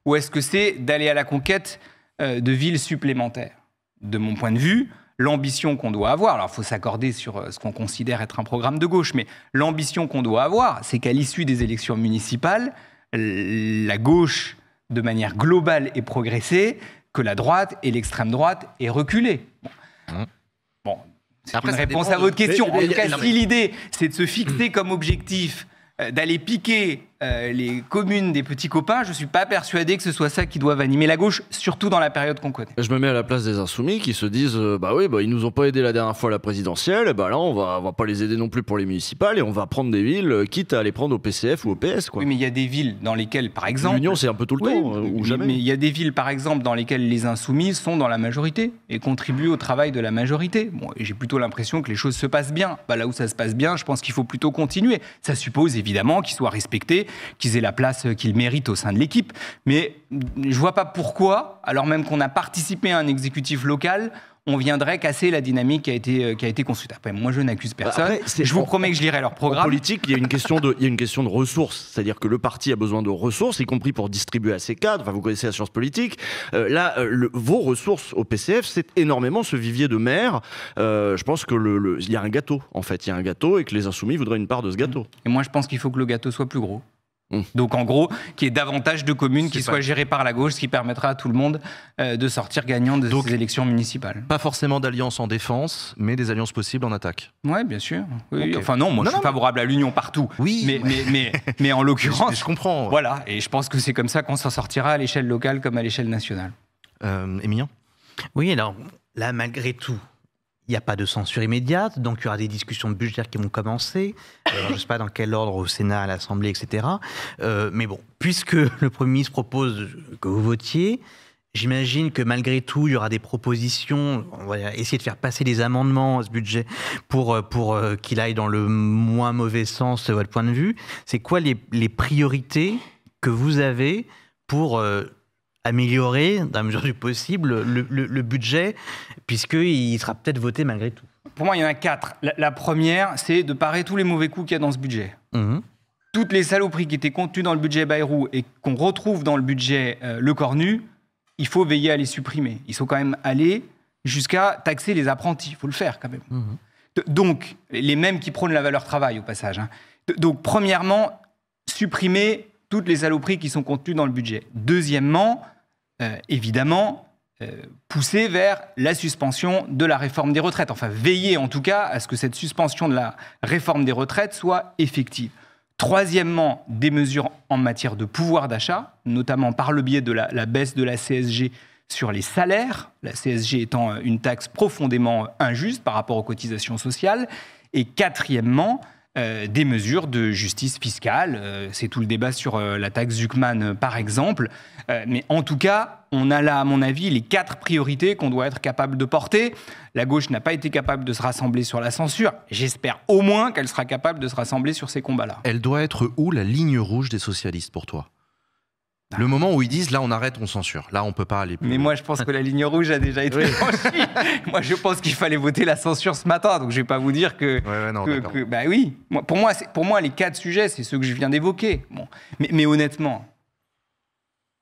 Ou est-ce que c'est d'aller à la conquête de villes supplémentaires ? De mon point de vue, l'ambition qu'on doit avoir, alors il faut s'accorder sur ce qu'on considère être un programme de gauche, mais l'ambition qu'on doit avoir, c'est qu'à l'issue des élections municipales, la gauche, de manière globale, ait progressé, que la droite et l'extrême droite aient reculé. Bon, c'est une réponse à votre question. En tout cas, si l'idée, c'est de se fixer comme objectif d'aller piquer les communes des petits copains, je ne suis pas persuadé que ce soit ça qui doive animer la gauche, surtout dans la période qu'on connaît. Je me mets à la place des insoumis qui se disent ils nous ont pas aidés la dernière fois à la présidentielle, là on va pas les aider non plus pour les municipales et on va prendre des villes, quitte à les prendre au PCF ou au PS. Oui, mais il y a des villes dans lesquelles, par exemple... L'Union, c'est un peu tout le temps, ou jamais. Mais il y a des villes, par exemple, dans lesquelles les insoumis sont dans la majorité et contribuent au travail de la majorité. Bon, et j'ai plutôt l'impression que les choses se passent bien. Là où ça se passe bien, je pense qu'il faut plutôt continuer. Ça suppose évidemment qu'ils soient respectés, qu'ils aient la place qu'ils méritent au sein de l'équipe. Mais je ne vois pas pourquoi, alors même qu'on a participé à un exécutif local, on viendrait casser la dynamique qui a été construite. Après, moi, je n'accuse personne. Après, je vous promets que je lirai leur En programme. politique, il y a une question de ressources. C'est-à-dire que le parti a besoin de ressources, y compris pour distribuer à ses cadres. Enfin, vous connaissez la science politique. Vos ressources au PCF, c'est énormément ce vivier de maires. Je pense que il y a un gâteau, en fait. Il y a un gâteau et que les Insoumis voudraient une part de ce gâteau. Et moi, je pense qu'il faut que le gâteau soit plus gros. Donc en gros, qu'il y ait davantage de communes qui soient gérées par la gauche, ce qui permettra à tout le monde de sortir gagnant de ces élections municipales. Pas forcément d'alliance en défense, mais des alliances possibles en attaque. Oui, bien sûr. Oui. Okay. Enfin non, moi je suis favorable à l'union partout. Oui, mais en l'occurrence, je comprends. Voilà, et je pense que c'est comme ça qu'on s'en sortira à l'échelle locale comme à l'échelle nationale. Émilien ? Oui, alors là, malgré tout, il n'y a pas de censure immédiate, donc il y aura des discussions budgétaires qui vont commencer. Alors, je ne sais pas dans quel ordre au Sénat, à l'Assemblée, etc. Mais bon, puisque le Premier ministre propose que vous votiez, j'imagine que malgré tout, il y aura des propositions. On va essayer de faire passer des amendements à ce budget pour qu'il aille dans le moins mauvais sens de votre point de vue. C'est quoi les priorités que vous avez pour améliorer, dans la mesure du possible, le budget, puisqu'il sera peut-être voté malgré tout? Pour moi, il y en a 4. La première, c'est de parer tous les mauvais coups qu'il y a dans ce budget. Toutes les saloperies qui étaient contenues dans le budget Bayrou et qu'on retrouve dans le budget Lecornu, il faut veiller à les supprimer. Il faut quand même aller jusqu'à taxer les apprentis. Il faut le faire quand même. Donc, les mêmes qui prônent la valeur travail, au passage. Donc, premièrement, supprimer toutes les saloperies qui sont contenues dans le budget. Deuxièmement, évidemment, pousser vers la suspension de la réforme des retraites. Enfin, veiller en tout cas à ce que cette suspension de la réforme des retraites soit effective. Troisièmement, des mesures en matière de pouvoir d'achat, notamment par le biais de la baisse de la CSG sur les salaires, la CSG étant une taxe profondément injuste par rapport aux cotisations sociales. Et quatrièmement, des mesures de justice fiscale. C'est tout le débat sur la taxe Zuckman, par exemple. Mais en tout cas, on a là, à mon avis, les 4 priorités qu'on doit être capable de porter. La gauche n'a pas été capable de se rassembler sur la censure. J'espère au moins qu'elle sera capable de se rassembler sur ces combats-là. Elle doit être où, la ligne rouge des socialistes, pour toi ? Le moment où ils disent, là, on arrête, on censure. Là, on peut pas aller plus Mais loin. moi, je pense que la ligne rouge a déjà été franchie. Moi, je pense qu'il fallait voter la censure ce matin. Donc, je vais pas vous dire que... bah oui. Pour moi, les 4 sujets, c'est ceux que je viens d'évoquer. Bon. Mais honnêtement,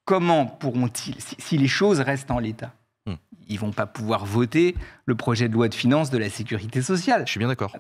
comment pourront-ils, si les choses restent en l'état, ils vont pas pouvoir voter le projet de loi de finances de la sécurité sociale. Je suis bien d'accord.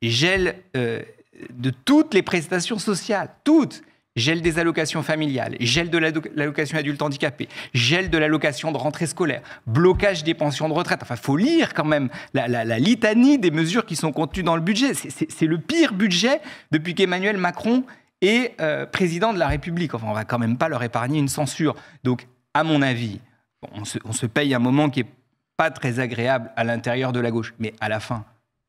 Gel de toutes les prestations sociales, toutes. Gel des allocations familiales, gel de l'allocation adulte handicapé, gel de l'allocation de rentrée scolaire, blocage des pensions de retraite. Enfin, il faut lire quand même la litanie des mesures qui sont contenues dans le budget. C'est le pire budget depuis qu'Emmanuel Macron est président de la République. Enfin, on ne va quand même pas leur épargner une censure. Donc, à mon avis, on se paye un moment qui n'est pas très agréable à l'intérieur de la gauche. Mais à la fin,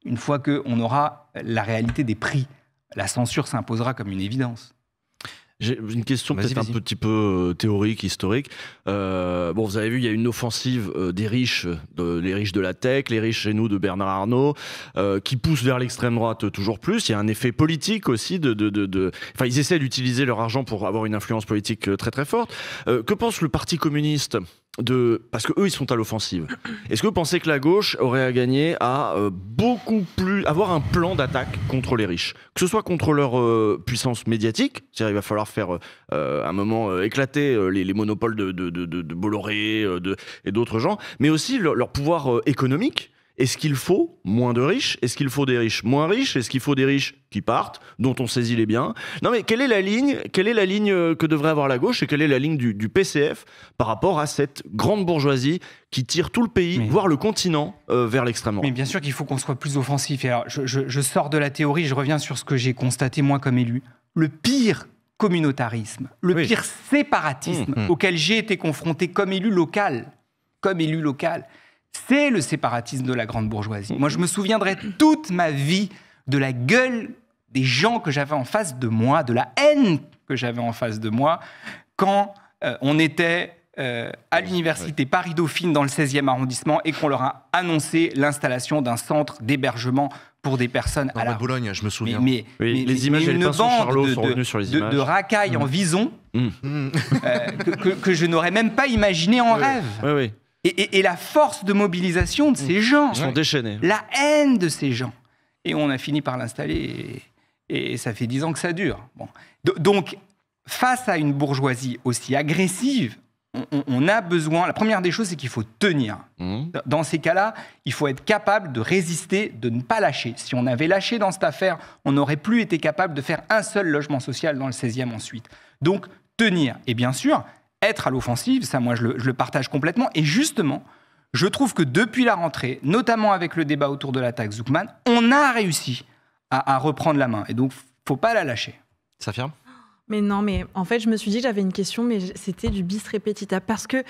une fois qu'on aura la réalité des prix, la censure s'imposera comme une évidence. J'ai une question peut-être un petit peu théorique, historique. Bon, vous avez vu, il y a une offensive des riches, les riches de la tech, les riches chez nous de Bernard Arnault, qui pousse vers l'extrême droite toujours plus. Il y a un effet politique aussi Enfin, ils essaient d'utiliser leur argent pour avoir une influence politique très très forte. Que pense le Parti communiste parce que eux ils sont à l'offensive. Est-ce que vous pensez que la gauche aurait à gagner à avoir un plan d'attaque contre les riches, que ce soit contre leur puissance médiatique, c'est-à-dire il va falloir faire un moment éclater les monopoles de Bolloré et d'autres gens, mais aussi leur pouvoir économique. Est-ce qu'il faut moins de riches ? Est-ce qu'il faut des riches moins riches ? Est-ce qu'il faut des riches qui partent, dont on saisit les biens ? Non mais quelle est la ligne que devrait avoir la gauche et quelle est la ligne du PCF par rapport à cette grande bourgeoisie qui tire tout le pays, voire le continent, vers l'extrême droite ? Mais bien sûr qu'il faut qu'on soit plus offensif. Et alors, je sors de la théorie, je reviens sur ce que j'ai constaté moi comme élu. Le pire communautarisme, le pire séparatisme auquel j'ai été confronté comme élu local, c'est le séparatisme de la grande bourgeoisie. Moi, je me souviendrai toute ma vie de la gueule des gens que j'avais en face de moi, de la haine que j'avais en face de moi, quand on était à l'université Paris-Dauphine dans le 16e arrondissement et qu'on leur a annoncé l'installation d'un centre d'hébergement pour des personnes à la Boulogne, je me souviens. Les images et les pinceaux Charlot sont revenus sur les images. De racailles en vison que je n'aurais même pas imaginé en rêve. Oui. Et la force de mobilisation de ces gens, Ils sont déchaînés. la haine de ces gens. Et on a fini par l'installer et ça fait 10 ans que ça dure. Bon. Donc, face à une bourgeoisie aussi agressive, on a besoin... La première des choses, c'est qu'il faut tenir. Dans ces cas-là, il faut être capable de résister, de ne pas lâcher. Si on avait lâché dans cette affaire, on n'aurait plus été capable de faire un seul logement social dans le 16e ensuite. Donc, tenir. Et bien sûr, être à l'offensive, ça, moi, je le partage complètement. Et justement, je trouve que depuis la rentrée, notamment avec le débat autour de la taxe Zuckman, on a réussi à reprendre la main. Et donc, faut pas la lâcher. Safia ? Mais non, mais en fait, je me suis dit que j'avais une question, mais c'était du bis repetita. Parce que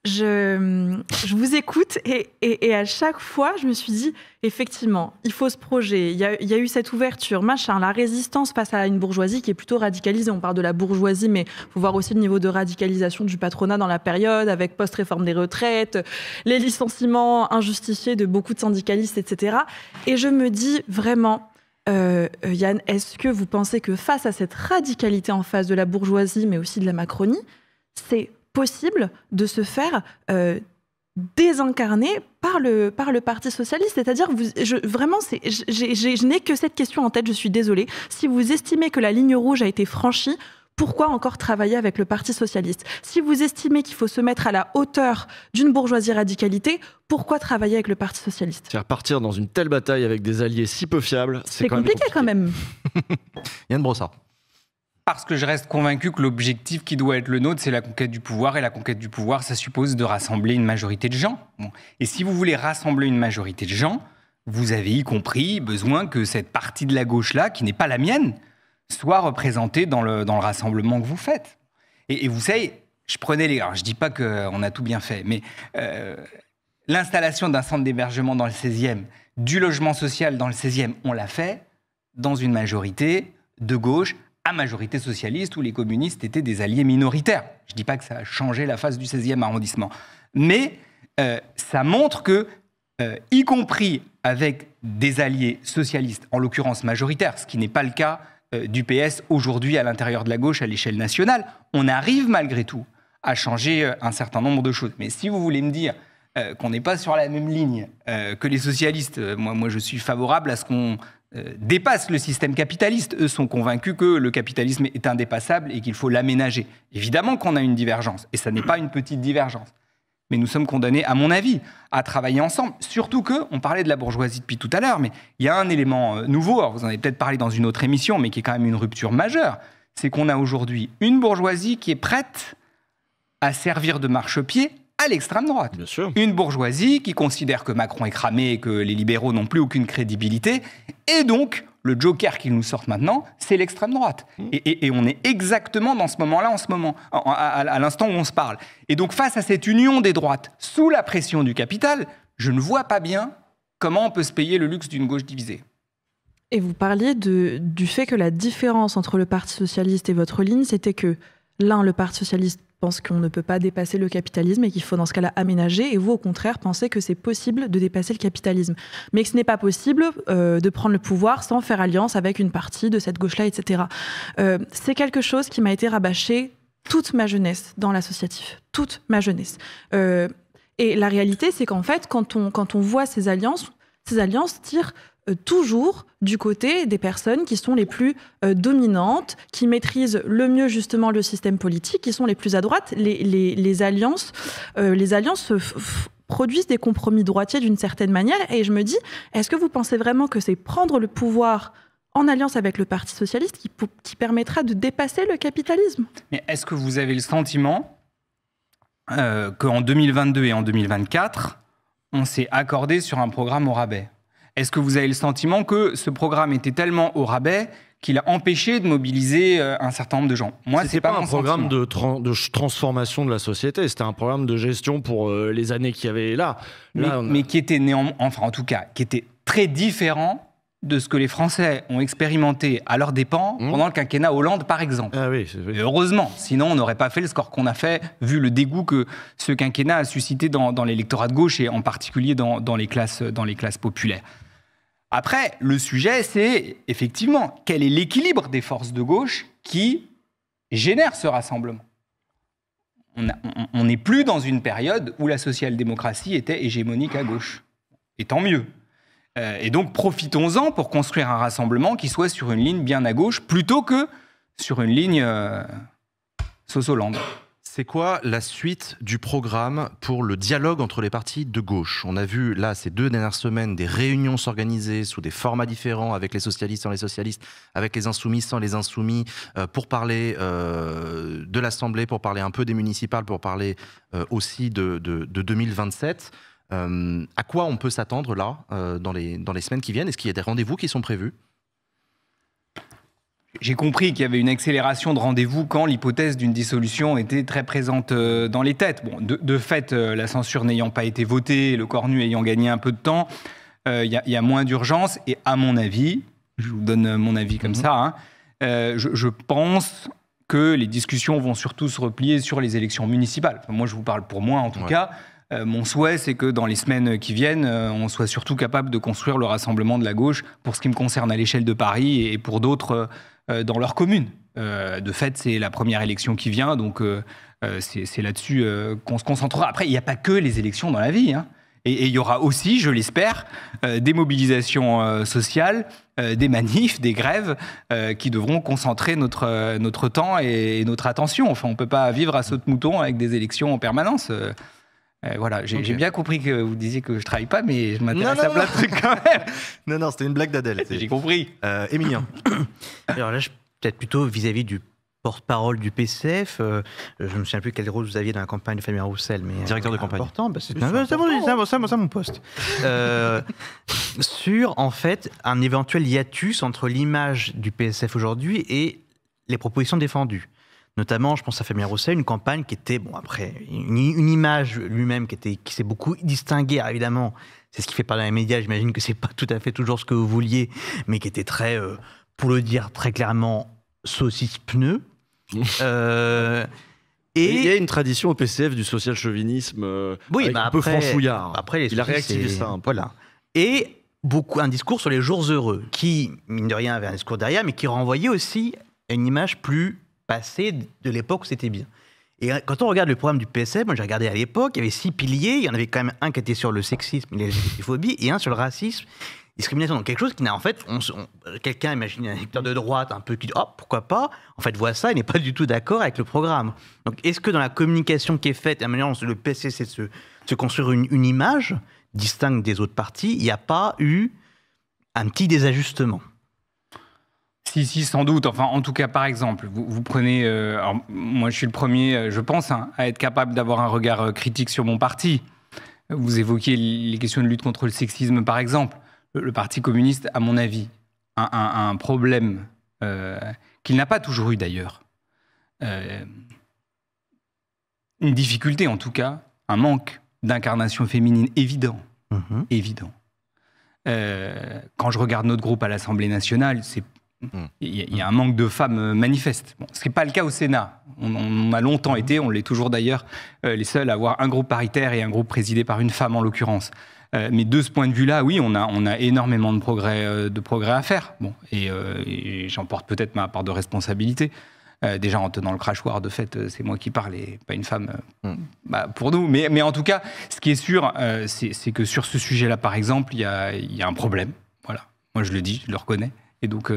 je vous écoute et à chaque fois, je me suis dit, effectivement, il faut ce projet. Il y a eu cette ouverture, machin, la résistance face à une bourgeoisie qui est plutôt radicalisée. On parle de la bourgeoisie, mais il faut voir aussi le niveau de radicalisation du patronat dans la période, avec post-réforme des retraites, les licenciements injustifiés de beaucoup de syndicalistes, etc. Et je me dis vraiment... Yann, est-ce que vous pensez que face à cette radicalité en face de la bourgeoisie, mais aussi de la Macronie, c'est possible de se faire désincarner par le Parti socialiste? C'est-à-dire, je n'ai que cette question en tête, je suis désolée. Si vous estimez que la ligne rouge a été franchie, pourquoi encore travailler avec le Parti socialiste? Si vous estimez qu'il faut se mettre à la hauteur d'une bourgeoisie radicalité, pourquoi travailler avec le Parti socialiste? C'est-à-dire partir dans une telle bataille avec des alliés si peu fiables, c'est compliqué quand même. Yann Brossard. Parce que je reste convaincu que l'objectif qui doit être le nôtre, c'est la conquête du pouvoir. Et la conquête du pouvoir, ça suppose de rassembler une majorité de gens. Bon. Et si vous voulez rassembler une majorité de gens, vous avez y compris besoin que cette partie de la gauche-là, qui n'est pas la mienne, soit représentée dans le rassemblement que vous faites. Et vous savez, je prenais les... Alors, je ne dis pas qu'on a tout bien fait, mais l'installation d'un centre d'hébergement dans le 16e, du logement social dans le 16e, on l'a fait dans une majorité de gauche à majorité socialiste où les communistes étaient des alliés minoritaires. Je ne dis pas que ça a changé la face du 16e arrondissement. Mais ça montre que, y compris avec des alliés socialistes, en l'occurrence majoritaires, ce qui n'est pas le cas du PS aujourd'hui à l'intérieur de la gauche à l'échelle nationale, on arrive malgré tout à changer un certain nombre de choses. Mais si vous voulez me dire qu'on n'est pas sur la même ligne que les socialistes, moi je suis favorable à ce qu'on dépasse le système capitaliste. Eux sont convaincus que le capitalisme est indépassable et qu'il faut l'aménager. Évidemment qu'on a une divergence, et ça n'est pas une petite divergence. Mais nous sommes condamnés, à mon avis, à travailler ensemble. Surtout que, on parlait de la bourgeoisie depuis tout à l'heure, mais il y a un élément nouveau, alors vous en avez peut-être parlé dans une autre émission, mais qui est quand même une rupture majeure, c'est qu'on a aujourd'hui une bourgeoisie qui est prête à servir de marchepied à l'extrême droite. Bien sûr. Une bourgeoisie qui considère que Macron est cramé et que les libéraux n'ont plus aucune crédibilité. Et donc, le joker qu'ils nous sortent maintenant, c'est l'extrême droite. Et on est exactement dans ce moment-là, à l'instant où on se parle. Et donc, face à cette union des droites, sous la pression du capital, je ne vois pas bien comment on peut se payer le luxe d'une gauche divisée. Et vous parliez du fait que la différence entre le Parti socialiste et votre ligne, c'était que l'un, le Parti socialiste, pense qu'on ne peut pas dépasser le capitalisme et qu'il faut dans ce cas-là aménager, et vous, au contraire, pensez que c'est possible de dépasser le capitalisme. Mais que ce n'est pas possible de prendre le pouvoir sans faire alliance avec une partie de cette gauche-là, etc. C'est quelque chose qui m'a été rabâché toute ma jeunesse dans l'associatif. Toute ma jeunesse. Et la réalité, c'est qu'en fait, quand on voit ces alliances tirent toujours du côté des personnes qui sont les plus dominantes, qui maîtrisent le mieux justement le système politique, qui sont les plus à droite. Les alliances produisent des compromis droitiers d'une certaine manière. Et je me dis, est-ce que vous pensez vraiment que c'est prendre le pouvoir en alliance avec le Parti socialiste qui permettra de dépasser le capitalisme? Mais est-ce que vous avez le sentiment qu'en 2022 et en 2024, on s'est accordé sur un programme au rabais? Est-ce que vous avez le sentiment que ce programme était tellement au rabais qu'il a empêché de mobiliser un certain nombre de gens? Moi, c'est pas un programme de transformation de la société, c'était un programme de gestion pour les années qu'il y avait là. Mais qui était néanmoins, enfin en tout cas, qui était très différent de ce que les Français ont expérimenté à leurs dépens pendant le quinquennat Hollande, par exemple. Ah oui, Et heureusement, sinon on n'aurait pas fait le score qu'on a fait, vu le dégoût que ce quinquennat a suscité dans l'électorat de gauche et en particulier dans les classes populaires. Après, le sujet, c'est effectivement quel est l'équilibre des forces de gauche qui génère ce rassemblement. on n'est plus dans une période où la social-démocratie était hégémonique à gauche. Et tant mieux. Et donc, profitons-en pour construire un rassemblement qui soit sur une ligne bien à gauche, plutôt que sur une ligne Sauce-Hollande. C'est quoi la suite du programme pour le dialogue entre les partis de gauche? On a vu, là, ces 2 dernières semaines, des réunions s'organiser sous des formats différents, avec les socialistes sans les socialistes, avec les insoumis sans les insoumis, pour parler de l'Assemblée, pour parler un peu des municipales, pour parler aussi de 2027. À quoi on peut s'attendre, là, dans les semaines qui viennent? Est-ce qu'il y a des rendez-vous qui sont prévus? J'ai compris qu'il y avait une accélération de rendez-vous quand l'hypothèse d'une dissolution était très présente dans les têtes. Bon, de fait, la censure n'ayant pas été votée, le Cornu ayant gagné un peu de temps, il y a moins d'urgence. Et à mon avis, je vous donne mon avis comme ça, hein, je pense que les discussions vont surtout se replier sur les élections municipales. Enfin, moi, je vous parle pour moi, en tout cas. Mon souhait, c'est que dans les semaines qui viennent, on soit surtout capable de construire le rassemblement de la gauche pour ce qui me concerne à l'échelle de Paris et pour d'autres dans leur commune. De fait, c'est la première élection qui vient, donc c'est là-dessus qu'on se concentrera. Après, il n'y a pas que les élections dans la vie, hein. Et il y aura aussi, je l'espère, des mobilisations sociales, des manifs, des grèves qui devront concentrer notre temps et notre attention. Enfin, on ne peut pas vivre à saute-mouton avec des élections en permanence. Voilà, j'ai bien compris que vous disiez que je ne travaille pas, mais je m'intéresse à plein de trucs quand même. Non, c'était une blague d'Adèle. J'ai compris. Emilien. Alors là, peut-être plutôt vis-à-vis du porte-parole du PCF. Je ne me souviens plus quel rôle vous aviez dans la campagne de Fabien Roussel, mais directeur de campagne. Important, bah, c'est mon poste. Sur, en fait, un éventuel hiatus entre l'image du PSF aujourd'hui et les propositions défendues. Notamment, je pense à Fabien Roussel, une campagne qui était, bon, après, une image lui-même qui s'est beaucoup distinguée, alors évidemment. C'est ce qui fait parler dans les médias. J'imagine que c'est pas tout à fait toujours ce que vous vouliez, mais qui était très, pour le dire très clairement, saucisse pneu. Et il y a une tradition au PCF du social-chauvinisme un peu franchouillard. Après, il a réactivé ça un peu. Voilà. Et un discours sur les jours heureux, qui, mine de rien, avait un discours derrière, mais qui renvoyait aussi à une image plus passée de l'époque où c'était bien. Et quand on regarde le programme du PSF, moi j'ai regardé à l'époque, il y avait 6 piliers, il y en avait quand même un qui était sur le sexisme et l'LGBTphobie, et un sur le racisme, discrimination. Donc quelque chose qui n'a en fait, quelqu'un imagine un électeur de droite un peu qui dit oh pourquoi pas, en fait voit ça et n'est pas du tout d'accord avec le programme. Donc est-ce que dans la communication qui est faite, la manière dont le PSF c'est de se construire une image distincte des autres partis, il n'y a pas eu un petit désajustement? Si, sans doute. Enfin, en tout cas, par exemple, vous prenez... alors, moi, je suis le premier, je pense, hein, à être capable d'avoir un regard critique sur mon parti. Vous évoquiez les questions de lutte contre le sexisme, par exemple. Le Parti communiste, à mon avis, a un problème qu'il n'a pas toujours eu, d'ailleurs. Une difficulté, en tout cas, un manque d'incarnation féminine évident. Évident. Quand je regarde notre groupe à l'Assemblée nationale, il y a un manque de femmes manifeste. Bon, ce qui n'est pas le cas au Sénat. On a longtemps été, on l'est toujours d'ailleurs, les seuls à avoir un groupe paritaire et un groupe présidé par une femme en l'occurrence. Mais de ce point de vue-là, oui, on a énormément de progrès à faire. Bon, et j'en porte peut-être ma part de responsabilité. Déjà en tenant le crachoir, de fait, c'est moi qui parle et pas une femme pour nous. Mais en tout cas, ce qui est sûr, c'est que sur ce sujet-là, par exemple, il y a un problème. Voilà. Moi, je le dis, je le reconnais. Et donc,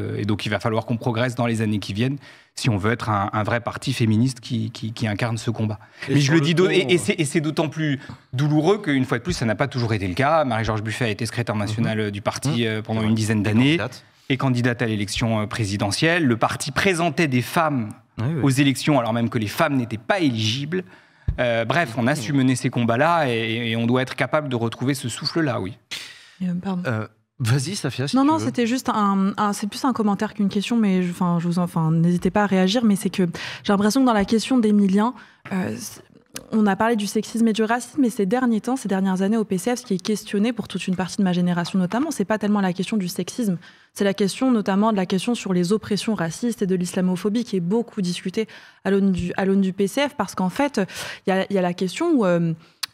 il va falloir qu'on progresse dans les années qui viennent si on veut être un vrai parti féministe qui incarne ce combat. Mais je le dis, et c'est d'autant plus douloureux qu'une fois de plus, ça n'a pas toujours été le cas. Marie-Georges Buffet a été secrétaire nationale du parti pendant une dizaine d'années et candidate à l'élection présidentielle. Le parti présentait des femmes aux élections alors même que les femmes n'étaient pas éligibles. Bref, on a su mener ces combats-là et on doit être capable de retrouver ce souffle-là, oui. Pardon. Vas-y, Safia, si non, tu non, veux. c'était juste c'est plus un commentaire qu'une question, mais n'hésitez pas à réagir. Mais c'est que j'ai l'impression que dans la question d'Emilien, on a parlé du sexisme et du racisme, mais ces dernières années au PCF, ce qui est questionné pour toute une partie de ma génération notamment, c'est pas tellement la question du sexisme, c'est la question notamment de la question sur les oppressions racistes et de l'islamophobie qui est beaucoup discutée à l'aune du PCF, parce qu'en fait, il y a la question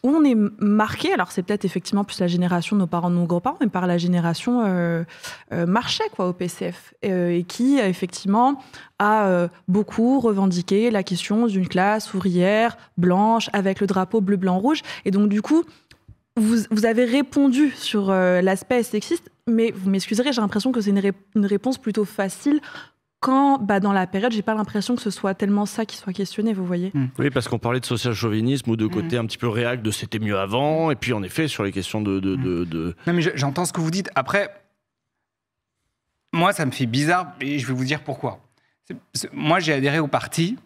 où où on est marqué, alors c'est peut-être effectivement plus la génération de nos parents, de nos grands-parents, mais par la génération Marchais, quoi, au PCF, et qui, effectivement, a beaucoup revendiqué la question d'une classe ouvrière, blanche, avec le drapeau bleu, blanc, rouge. Et donc, du coup, vous avez répondu sur l'aspect sexiste, mais vous m'excuserez, j'ai l'impression que c'est une réponse plutôt facile quand, dans la période, j'ai pas l'impression que ce soit tellement ça qui soit questionné, vous voyez. Oui, parce qu'on parlait de social-chauvinisme ou de côté un petit peu réac de c'était mieux avant, et puis en effet, sur les questions de... Non, mais j'entends ce que vous dites. Après, moi, ça me fait bizarre, et je vais vous dire pourquoi. Moi, j'ai adhéré au parti,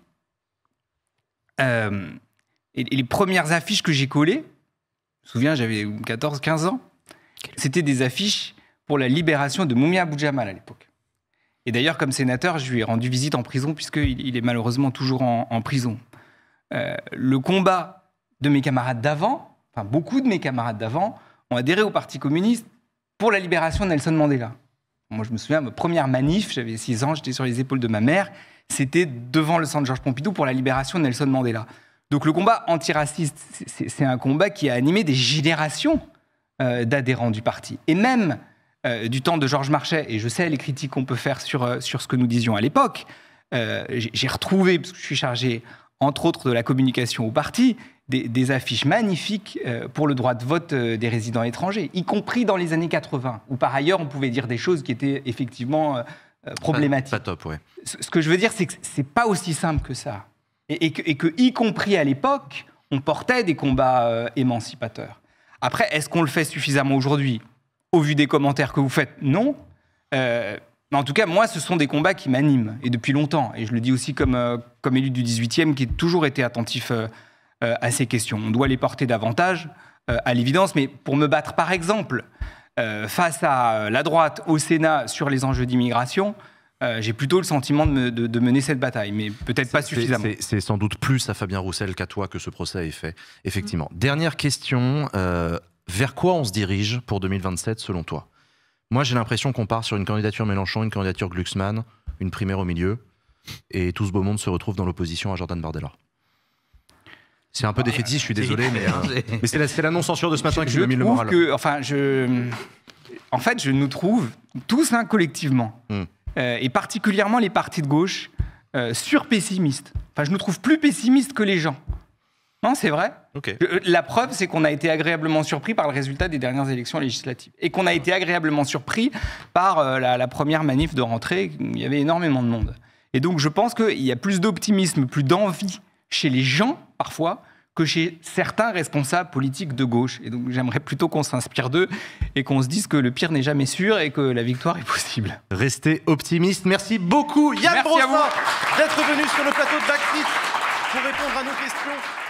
et les premières affiches que j'ai collées, je me souviens, j'avais 14-15 ans, c'était des affiches pour la libération de Mumia Abu-Jamal à l'époque. Et d'ailleurs, comme sénateur, je lui ai rendu visite en prison, puisqu'il est malheureusement toujours en prison. Le combat de mes camarades d'avant, enfin beaucoup de mes camarades d'avant, ont adhéré au Parti communiste pour la libération de Nelson Mandela. Moi, je me souviens, ma première manif, j'avais 6 ans, j'étais sur les épaules de ma mère, c'était devant le centre Georges Pompidou pour la libération de Nelson Mandela. Donc le combat antiraciste, c'est un combat qui a animé des générations d'adhérents du parti. Et même du temps de Georges Marchais, et je sais les critiques qu'on peut faire sur ce que nous disions à l'époque, j'ai retrouvé, parce que je suis chargé, entre autres, de la communication au parti, des affiches magnifiques pour le droit de vote des résidents étrangers, y compris dans les années 80, où par ailleurs on pouvait dire des choses qui étaient effectivement problématiques. Pas top, ouais. Ce que je veux dire, c'est que c'est pas aussi simple que ça. Et que, y compris à l'époque, on portait des combats émancipateurs. Après, est-ce qu'on le fait suffisamment aujourd'hui ? Au vu des commentaires que vous faites, non. Mais en tout cas, moi, ce sont des combats qui m'animent, et depuis longtemps. Et je le dis aussi comme élu du 18e, qui a toujours été attentif à ces questions. On doit les porter davantage, à l'évidence, mais pour me battre, par exemple, face à la droite au Sénat sur les enjeux d'immigration, j'ai plutôt le sentiment de mener cette bataille, mais peut-être pas suffisamment. C'est sans doute plus à Fabien Roussel qu'à toi que ce procès est fait, effectivement. Dernière question, vers quoi on se dirige pour 2027 selon toi ? Moi, j'ai l'impression qu'on part sur une candidature Mélenchon, une candidature Glucksmann, une primaire au milieu, et tout ce beau monde se retrouve dans l'opposition à Jordan Bardella. C'est un peu défaitiste, je suis désolé, mais c'est la non-censure de ce matin qui m'a mis le moral. En fait, je nous trouve tous collectivement, et particulièrement les partis de gauche, surpessimistes. Enfin, je nous trouve plus pessimistes que les gens. Non, c'est vrai. Okay. La preuve, c'est qu'on a été agréablement surpris par le résultat des dernières élections législatives. Et qu'on a été agréablement surpris par la première manif de rentrée. Il y avait énormément de monde. Et donc, je pense qu'il y a plus d'optimisme, plus d'envie chez les gens, parfois, que chez certains responsables politiques de gauche. Et donc, j'aimerais plutôt qu'on s'inspire d'eux et qu'on se dise que le pire n'est jamais sûr et que la victoire est possible. Restez optimistes. Merci beaucoup, Yann Brossard, d'être venu sur le plateau de Backseat pour répondre à nos questions.